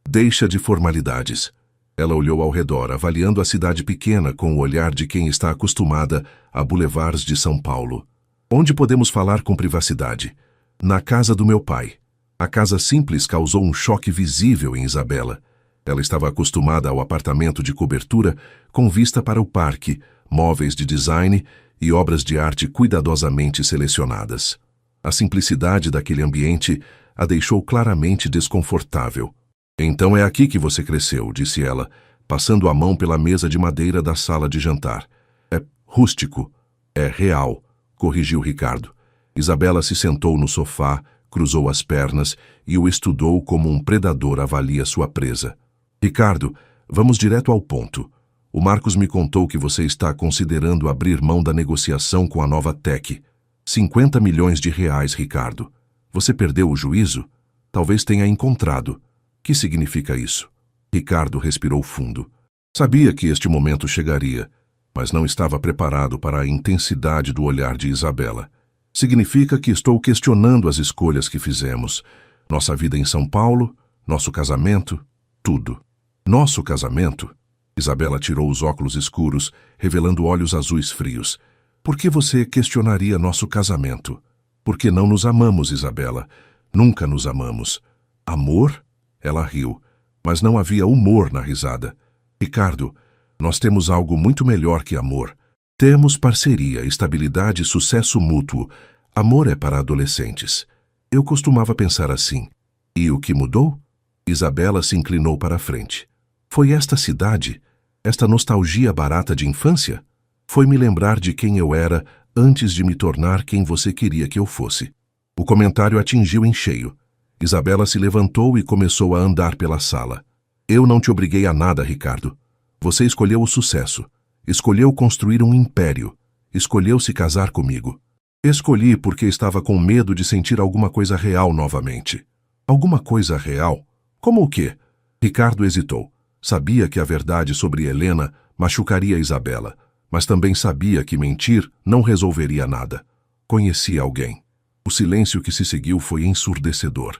Deixa de formalidades. Ela olhou ao redor, avaliando a cidade pequena com o olhar de quem está acostumada a boulevards de São Paulo. Onde podemos falar com privacidade? Na casa do meu pai. A casa simples causou um choque visível em Isabela. Ela estava acostumada ao apartamento de cobertura com vista para o parque, móveis de design e obras de arte cuidadosamente selecionadas. A simplicidade daquele ambiente a deixou claramente desconfortável. Então é aqui que você cresceu, disse ela, passando a mão pela mesa de madeira da sala de jantar. É rústico. É real, corrigiu Ricardo. Isabela se sentou no sofá, cruzou as pernas e o estudou como um predador avalia sua presa. Ricardo, vamos direto ao ponto. O Marcos me contou que você está considerando abrir mão da negociação com a Nova Tech. 50 milhões de reais, Ricardo. Você perdeu o juízo? Talvez tenha encontrado. Que significa isso? Ricardo respirou fundo. Sabia que este momento chegaria, mas não estava preparado para a intensidade do olhar de Isabela. Significa que estou questionando as escolhas que fizemos. Nossa vida em São Paulo, nosso casamento, tudo. Nosso casamento? Isabela tirou os óculos escuros, revelando olhos azuis frios. Por que você questionaria nosso casamento? Porque não nos amamos, Isabela. Nunca nos amamos. Amor? Ela riu, mas não havia humor na risada. Ricardo, nós temos algo muito melhor que amor. Temos parceria, estabilidade e sucesso mútuo. Amor é para adolescentes. Eu costumava pensar assim. E o que mudou? Isabela se inclinou para a frente. Foi esta cidade? Esta nostalgia barata de infância? Foi me lembrar de quem eu era antes de me tornar quem você queria que eu fosse. O comentário atingiu em cheio. Isabela se levantou e começou a andar pela sala. Eu não te obriguei a nada, Ricardo. Você escolheu o sucesso. Escolheu construir um império. Escolheu se casar comigo. Escolhi porque estava com medo de sentir alguma coisa real novamente. Alguma coisa real? Como o quê? Ricardo hesitou. Sabia que a verdade sobre Helena machucaria Isabela, mas também sabia que mentir não resolveria nada. Conhecia alguém. O silêncio que se seguiu foi ensurdecedor.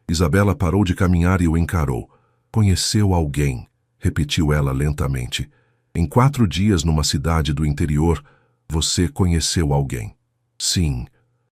Isabela parou de caminhar e o encarou. Conheceu alguém, repetiu ela lentamente. Em 4 dias numa cidade do interior, você conheceu alguém. Sim.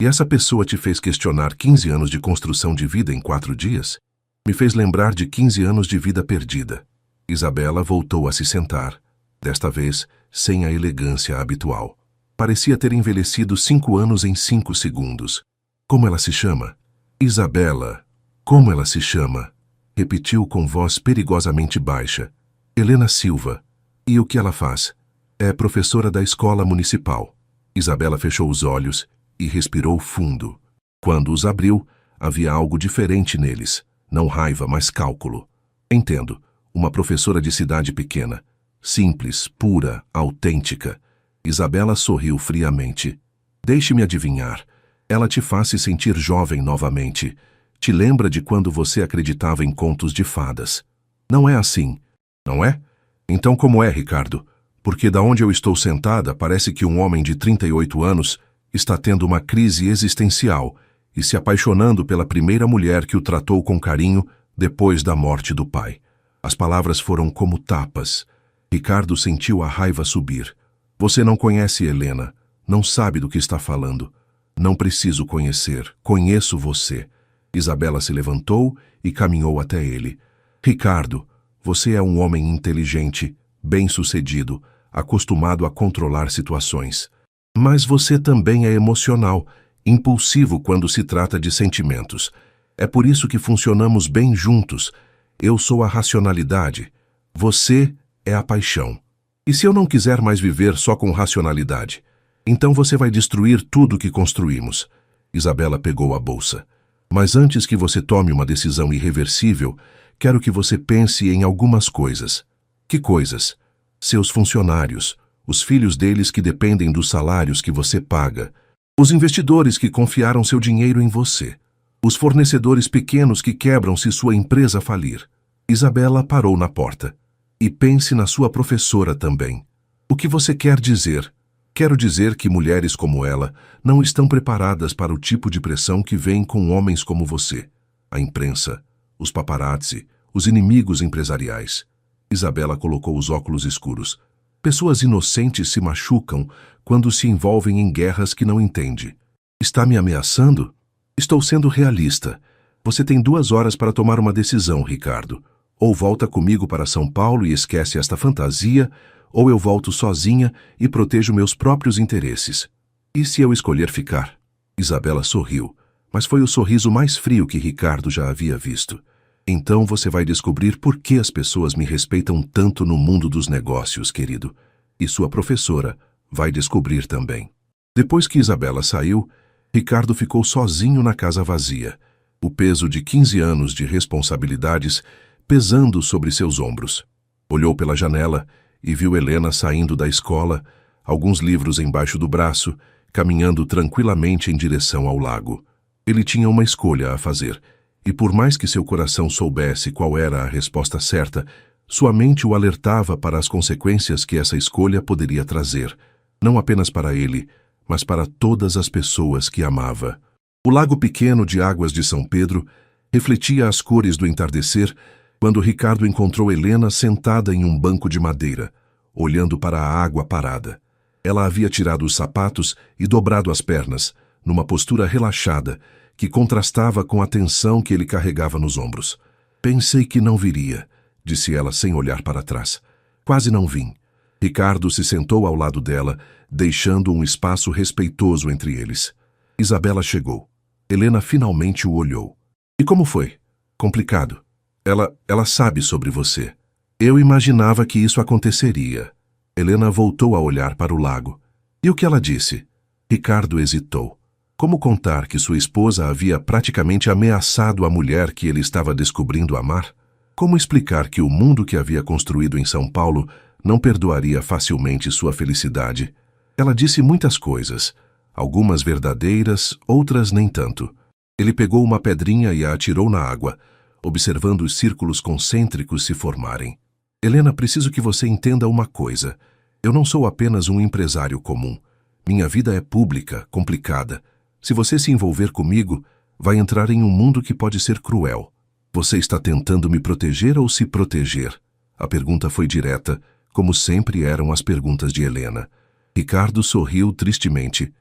E essa pessoa te fez questionar 15 anos de construção de vida em 4 dias? Me fez lembrar de 15 anos de vida perdida. Isabela voltou a se sentar, desta vez sem a elegância habitual. Parecia ter envelhecido 5 anos em 5 segundos. Como ela se chama? Isabela. Como ela se chama? Repetiu com voz perigosamente baixa. Helena Silva. E o que ela faz? É professora da escola municipal. Isabela fechou os olhos e respirou fundo. Quando os abriu, havia algo diferente neles. Não raiva, mas cálculo. Entendo. Uma professora de cidade pequena. Simples, pura, autêntica. Isabela sorriu friamente. Deixe-me adivinhar. Ela te faz se sentir jovem novamente. Te lembra de quando você acreditava em contos de fadas. Não é assim, não é? Então como é, Ricardo? Porque da onde eu estou sentada, parece que um homem de 38 anos está tendo uma crise existencial e se apaixonando pela primeira mulher que o tratou com carinho depois da morte do pai. As palavras foram como tapas. Ricardo sentiu a raiva subir. Você não conhece Helena, não sabe do que está falando. Não preciso conhecer, conheço você. Isabela se levantou e caminhou até ele. Ricardo, você é um homem inteligente, bem-sucedido, acostumado a controlar situações. Mas você também é emocional, impulsivo quando se trata de sentimentos. É por isso que funcionamos bem juntos. Eu sou a racionalidade. Você é a paixão. E se eu não quiser mais viver só com racionalidade? Então você vai destruir tudo que construímos. Isabela pegou a bolsa. Mas antes que você tome uma decisão irreversível, quero que você pense em algumas coisas. Que coisas? Seus funcionários, os filhos deles que dependem dos salários que você paga, os investidores que confiaram seu dinheiro em você, os fornecedores pequenos que quebram se sua empresa falir. Isabela parou na porta. E pense na sua professora também. O que você quer dizer? Quero dizer que mulheres como ela não estão preparadas para o tipo de pressão que vem com homens como você. A imprensa, os paparazzi, os inimigos empresariais. Isabela colocou os óculos escuros. Pessoas inocentes se machucam quando se envolvem em guerras que não entende. Está me ameaçando? Estou sendo realista. Você tem 2 horas para tomar uma decisão, Ricardo. Ou volta comigo para São Paulo e esquece esta fantasia, ou eu volto sozinha e protejo meus próprios interesses. E se eu escolher ficar? Isabela sorriu, mas foi o sorriso mais frio que Ricardo já havia visto. Então você vai descobrir por que as pessoas me respeitam tanto no mundo dos negócios, querido. E sua professora vai descobrir também. Depois que Isabela saiu, Ricardo ficou sozinho na casa vazia. O peso de 15 anos de responsabilidades pesando sobre seus ombros. Olhou pela janela e viu Helena saindo da escola, alguns livros embaixo do braço, caminhando tranquilamente em direção ao lago. Ele tinha uma escolha a fazer, e por mais que seu coração soubesse qual era a resposta certa, sua mente o alertava para as consequências que essa escolha poderia trazer, não apenas para ele, mas para todas as pessoas que amava. O lago pequeno de águas de São Pedro refletia as cores do entardecer quando Ricardo encontrou Helena sentada em um banco de madeira, olhando para a água parada. Ela havia tirado os sapatos e dobrado as pernas, numa postura relaxada, que contrastava com a tensão que ele carregava nos ombros. Pensei que não viria, disse ela sem olhar para trás. Quase não vim. Ricardo se sentou ao lado dela, deixando um espaço respeitoso entre eles. Isabela chegou. Helena finalmente o olhou. E como foi? Complicado. Ela sabe sobre você. Eu imaginava que isso aconteceria. Helena voltou a olhar para o lago. E o que ela disse? Ricardo hesitou. Como contar que sua esposa havia praticamente ameaçado a mulher que ele estava descobrindo amar? Como explicar que o mundo que havia construído em São Paulo não perdoaria facilmente sua felicidade? Ela disse muitas coisas, algumas verdadeiras, outras nem tanto. Ele pegou uma pedrinha e a atirou na água, observando os círculos concêntricos se formarem. Helena, preciso que você entenda uma coisa. Eu não sou apenas um empresário comum. Minha vida é pública, complicada. Se você se envolver comigo, vai entrar em um mundo que pode ser cruel. Você está tentando me proteger ou se proteger? A pergunta foi direta, como sempre eram as perguntas de Helena. Ricardo sorriu tristemente.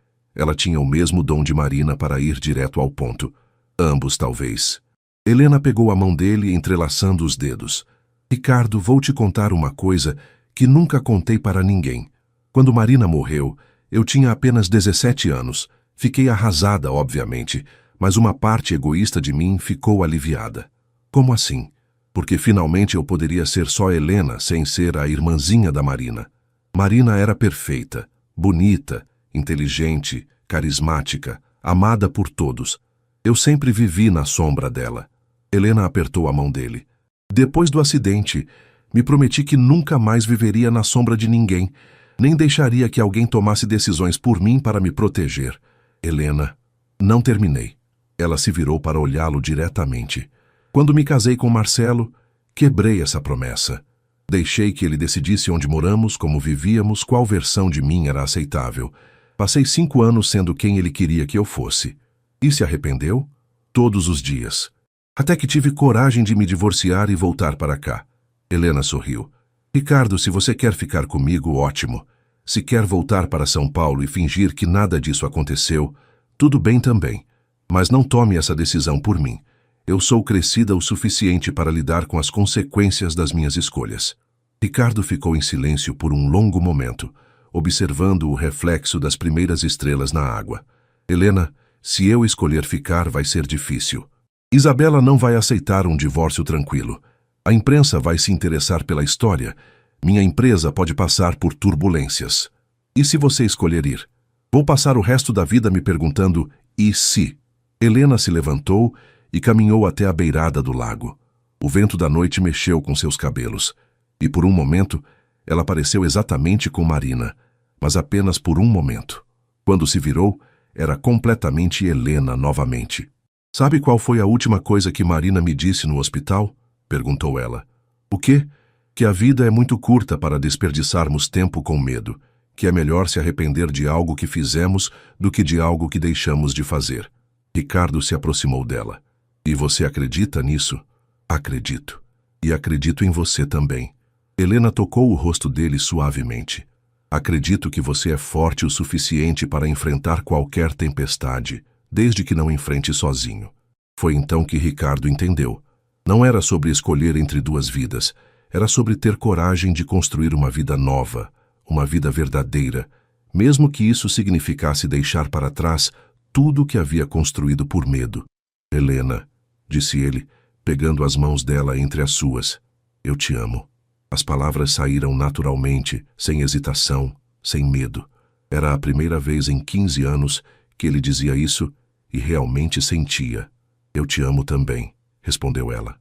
Ela tinha o mesmo dom de Marina para ir direto ao ponto. Ambos, talvez. Helena pegou a mão dele, entrelaçando os dedos. Ricardo, vou te contar uma coisa que nunca contei para ninguém. Quando Marina morreu, eu tinha apenas 17 anos. Fiquei arrasada, obviamente, mas uma parte egoísta de mim ficou aliviada. Como assim? Porque finalmente eu poderia ser só Helena, sem ser a irmãzinha da Marina. Marina era perfeita, bonita, inteligente, carismática, amada por todos. Eu sempre vivi na sombra dela. Helena apertou a mão dele. Depois do acidente, me prometi que nunca mais viveria na sombra de ninguém, nem deixaria que alguém tomasse decisões por mim para me proteger. Helena, não terminei. Ela se virou para olhá-lo diretamente. Quando me casei com Marcelo, quebrei essa promessa. Deixei que ele decidisse onde moramos, como vivíamos, qual versão de mim era aceitável. Passei 5 anos sendo quem ele queria que eu fosse. E se arrependeu? Todos os dias. Até que tive coragem de me divorciar e voltar para cá. Helena sorriu. Ricardo, se você quer ficar comigo, ótimo. Se quer voltar para São Paulo e fingir que nada disso aconteceu, tudo bem também. Mas não tome essa decisão por mim. Eu sou crescida o suficiente para lidar com as consequências das minhas escolhas. Ricardo ficou em silêncio por um longo momento, observando o reflexo das primeiras estrelas na água. Helena, se eu escolher ficar, vai ser difícil. Isabela não vai aceitar um divórcio tranquilo. A imprensa vai se interessar pela história. Minha empresa pode passar por turbulências. E se você escolher ir? Vou passar o resto da vida me perguntando, e se? Helena se levantou e caminhou até a beirada do lago. O vento da noite mexeu com seus cabelos. E por um momento, ela pareceu exatamente com Marina, mas apenas por um momento. Quando se virou, era completamente Helena novamente. Sabe qual foi a última coisa que Marina me disse no hospital? Perguntou ela. O quê? Que a vida é muito curta para desperdiçarmos tempo com medo, que é melhor se arrepender de algo que fizemos do que de algo que deixamos de fazer. Ricardo se aproximou dela. E você acredita nisso? Acredito. E acredito em você também. Helena tocou o rosto dele suavemente. Acredito que você é forte o suficiente para enfrentar qualquer tempestade, desde que não enfrente sozinho. Foi então que Ricardo entendeu. Não era sobre escolher entre duas vidas, era sobre ter coragem de construir uma vida nova, uma vida verdadeira, mesmo que isso significasse deixar para trás tudo o que havia construído por medo. Helena, disse ele, pegando as mãos dela entre as suas, eu te amo. As palavras saíram naturalmente, sem hesitação, sem medo. Era a primeira vez em 15 anos que ele dizia isso e realmente sentia. Eu te amo também, respondeu ela.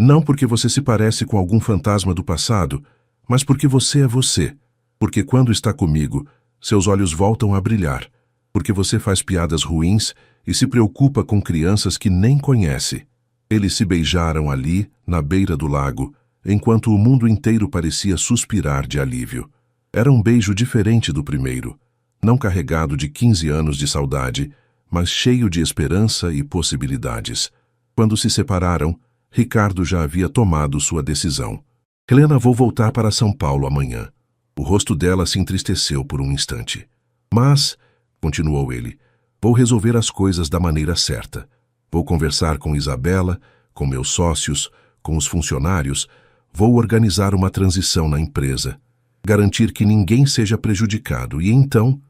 Não porque você se parece com algum fantasma do passado, mas porque você é você. Porque quando está comigo, seus olhos voltam a brilhar. Porque você faz piadas ruins e se preocupa com crianças que nem conhece. Eles se beijaram ali, na beira do lago, enquanto o mundo inteiro parecia suspirar de alívio. Era um beijo diferente do primeiro, não carregado de 15 anos de saudade, mas cheio de esperança e possibilidades. Quando se separaram, Ricardo já havia tomado sua decisão. Helena, vou voltar para São Paulo amanhã. O rosto dela se entristeceu por um instante. Mas, continuou ele, vou resolver as coisas da maneira certa. Vou conversar com Isabela, com meus sócios, com os funcionários. Vou organizar uma transição na empresa. Garantir que ninguém seja prejudicado. E então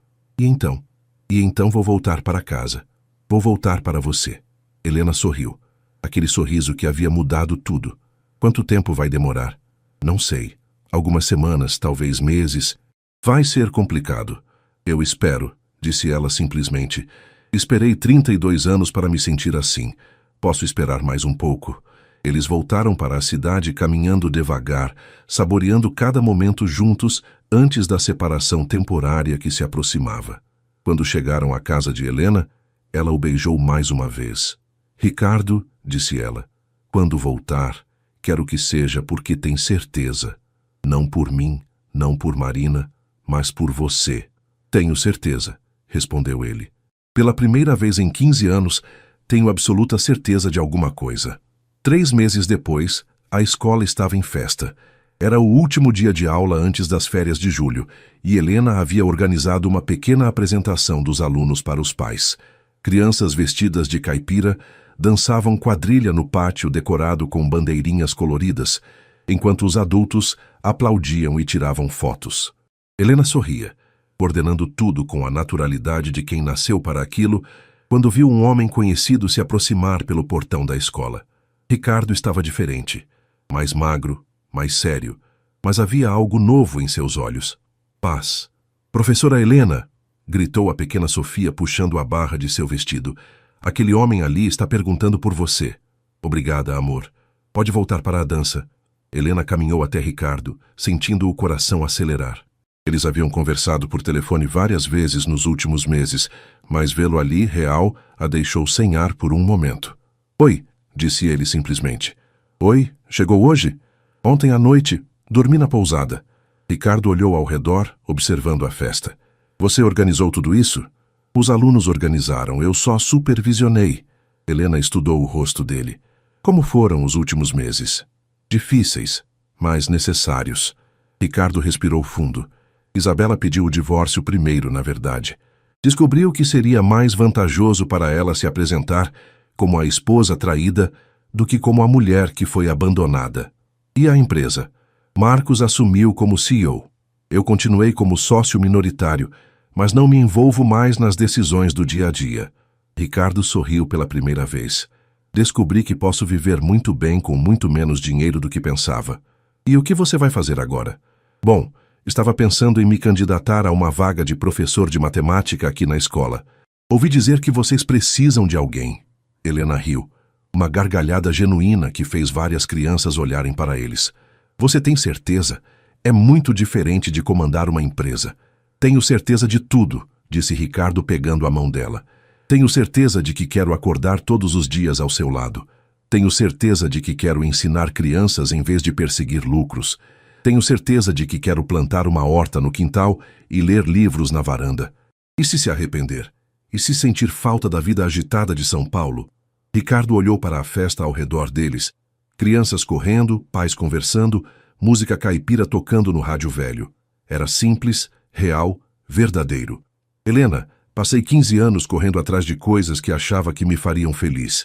vou voltar para casa. Vou voltar para você. Helena sorriu. Aquele sorriso que havia mudado tudo. Quanto tempo vai demorar? Não sei. Algumas semanas, talvez meses. Vai ser complicado. Eu espero, disse ela simplesmente. Esperei 32 anos para me sentir assim. Posso esperar mais um pouco. Eles voltaram para a cidade caminhando devagar, saboreando cada momento juntos antes da separação temporária que se aproximava. Quando chegaram à casa de Helena, ela o beijou mais uma vez. Ricardo, disse ela, quando voltar, quero que seja porque tem certeza. Não por mim, não por Marina, mas por você. Tenho certeza, respondeu ele. Pela primeira vez em 15 anos, tenho absoluta certeza de alguma coisa. 3 meses depois, a escola estava em festa. Era o último dia de aula antes das férias de julho, e Helena havia organizado uma pequena apresentação dos alunos para os pais. Crianças vestidas de caipira dançavam quadrilha no pátio decorado com bandeirinhas coloridas, enquanto os adultos aplaudiam e tiravam fotos. Helena sorria, coordenando tudo com a naturalidade de quem nasceu para aquilo, quando viu um homem conhecido se aproximar pelo portão da escola. Ricardo estava diferente, mais magro, mais sério, mas havia algo novo em seus olhos. Paz. Professora Helena, gritou a pequena Sofia puxando a barra de seu vestido. Aquele homem ali está perguntando por você. Obrigada, amor. Pode voltar para a dança. Helena caminhou até Ricardo, sentindo o coração acelerar. Eles haviam conversado por telefone várias vezes nos últimos meses, mas vê-lo ali, real, a deixou sem ar por um momento. Oi, disse ele simplesmente. Oi, chegou hoje? Ontem à noite, dormi na pousada. Ricardo olhou ao redor, observando a festa. Você organizou tudo isso? Os alunos organizaram, eu só supervisionei. Helena estudou o rosto dele. Como foram os últimos meses? Difíceis, mas necessários. Ricardo respirou fundo. Isabela pediu o divórcio primeiro, na verdade. Descobriu que seria mais vantajoso para ela se apresentar como a esposa traída do que como a mulher que foi abandonada. E a empresa? Marcos assumiu como CEO. Eu continuei como sócio minoritário, mas não me envolvo mais nas decisões do dia a dia. Ricardo sorriu pela primeira vez. Descobri que posso viver muito bem com muito menos dinheiro do que pensava. E o que você vai fazer agora? Bom, estava pensando em me candidatar a uma vaga de professor de matemática aqui na escola. Ouvi dizer que vocês precisam de alguém. Helena riu. Uma gargalhada genuína que fez várias crianças olharem para eles. Você tem certeza? É muito diferente de comandar uma empresa. Tenho certeza de tudo, disse Ricardo pegando a mão dela. Tenho certeza de que quero acordar todos os dias ao seu lado. Tenho certeza de que quero ensinar crianças em vez de perseguir lucros. Tenho certeza de que quero plantar uma horta no quintal e ler livros na varanda. E se arrepender? E se sentir falta da vida agitada de São Paulo? Ricardo olhou para a festa ao redor deles. Crianças correndo, pais conversando, música caipira tocando no rádio velho. Era simples, real, verdadeiro. Helena, passei 15 anos correndo atrás de coisas que achava que me fariam feliz.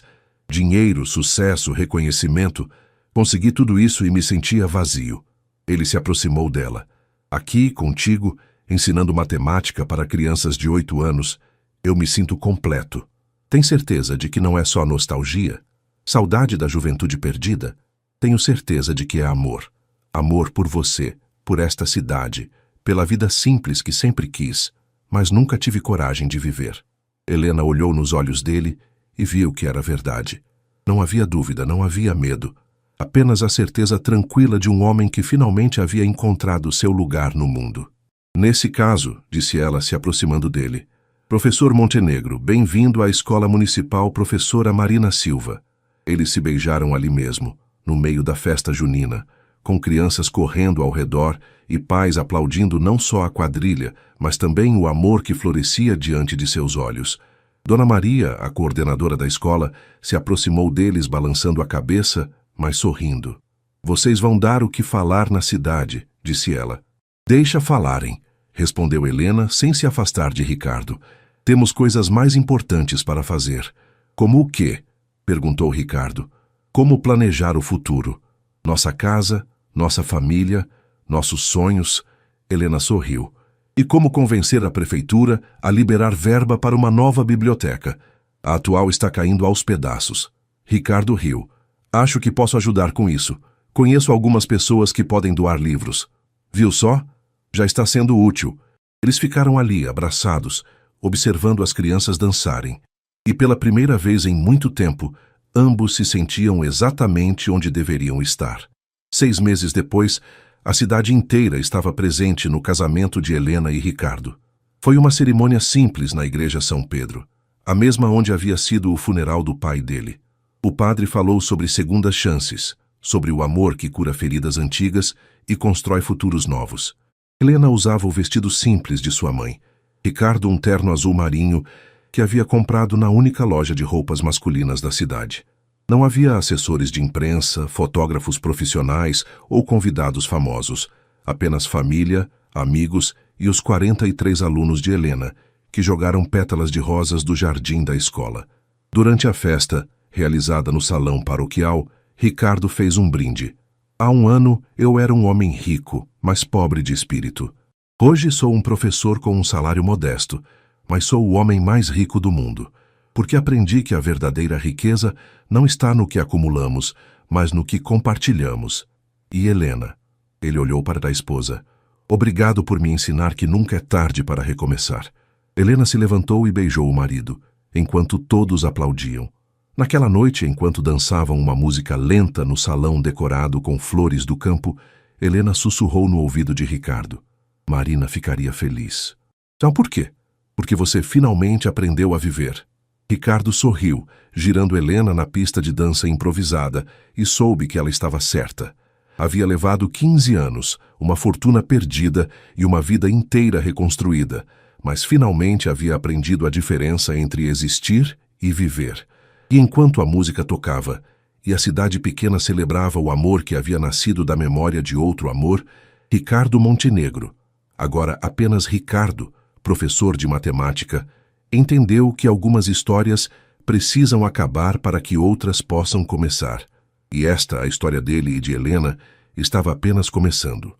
Dinheiro, sucesso, reconhecimento. Consegui tudo isso e me sentia vazio. Ele se aproximou dela. Aqui, contigo, ensinando matemática para crianças de 8 anos, eu me sinto completo. Tem certeza de que não é só nostalgia? Saudade da juventude perdida? Tenho certeza de que é amor. Amor por você, por esta cidade, pela vida simples que sempre quis, mas nunca tive coragem de viver. Helena olhou nos olhos dele e viu que era verdade. Não havia dúvida, não havia medo. Apenas a certeza tranquila de um homem que finalmente havia encontrado seu lugar no mundo. Nesse caso, disse ela se aproximando dele, Professor Montenegro, bem-vindo à Escola Municipal Professora Marina Silva. Eles se beijaram ali mesmo, no meio da festa junina, com crianças correndo ao redor e pais aplaudindo não só a quadrilha, mas também o amor que florescia diante de seus olhos. Dona Maria, a coordenadora da escola, se aproximou deles balançando a cabeça, mas sorrindo. Vocês vão dar o que falar na cidade, disse ela. Deixa falarem, respondeu Helena sem se afastar de Ricardo. Temos coisas mais importantes para fazer. Como o quê? Perguntou Ricardo. Como planejar o futuro? Nossa casa, nossa família, nossos sonhos. Helena sorriu. E como convencer a prefeitura a liberar verba para uma nova biblioteca? A atual está caindo aos pedaços. Ricardo riu. Acho que posso ajudar com isso. Conheço algumas pessoas que podem doar livros. Viu só? Já está sendo útil. Eles ficaram ali, abraçados, observando as crianças dançarem. E pela primeira vez em muito tempo, ambos se sentiam exatamente onde deveriam estar. 6 meses depois, a cidade inteira estava presente no casamento de Helena e Ricardo. Foi uma cerimônia simples na igreja São Pedro, a mesma onde havia sido o funeral do pai dele. O padre falou sobre segundas chances, sobre o amor que cura feridas antigas e constrói futuros novos. Helena usava o vestido simples de sua mãe, Ricardo um terno azul marinho que havia comprado na única loja de roupas masculinas da cidade. Não havia assessores de imprensa, fotógrafos profissionais ou convidados famosos. Apenas família, amigos e os 43 alunos de Helena, que jogaram pétalas de rosas do jardim da escola. Durante a festa, realizada no salão paroquial, Ricardo fez um brinde. Há um ano eu era um homem rico, mas pobre de espírito. Hoje sou um professor com um salário modesto, mas sou o homem mais rico do mundo, porque aprendi que a verdadeira riqueza não está no que acumulamos, mas no que compartilhamos. E Helena, ele olhou para a esposa, obrigado por me ensinar que nunca é tarde para recomeçar. Helena se levantou e beijou o marido, enquanto todos aplaudiam. Naquela noite, enquanto dançavam uma música lenta no salão decorado com flores do campo, Helena sussurrou no ouvido de Ricardo. Marina ficaria feliz. Então por quê? Porque você finalmente aprendeu a viver. Ricardo sorriu, girando Helena na pista de dança improvisada, e soube que ela estava certa. Havia levado 15 anos, uma fortuna perdida e uma vida inteira reconstruída, mas finalmente havia aprendido a diferença entre existir e viver. E enquanto a música tocava, e a cidade pequena celebrava o amor que havia nascido da memória de outro amor, Ricardo Montenegro, agora apenas Ricardo, professor de matemática, entendeu que algumas histórias precisam acabar para que outras possam começar. E esta, a história dele e de Helena, estava apenas começando.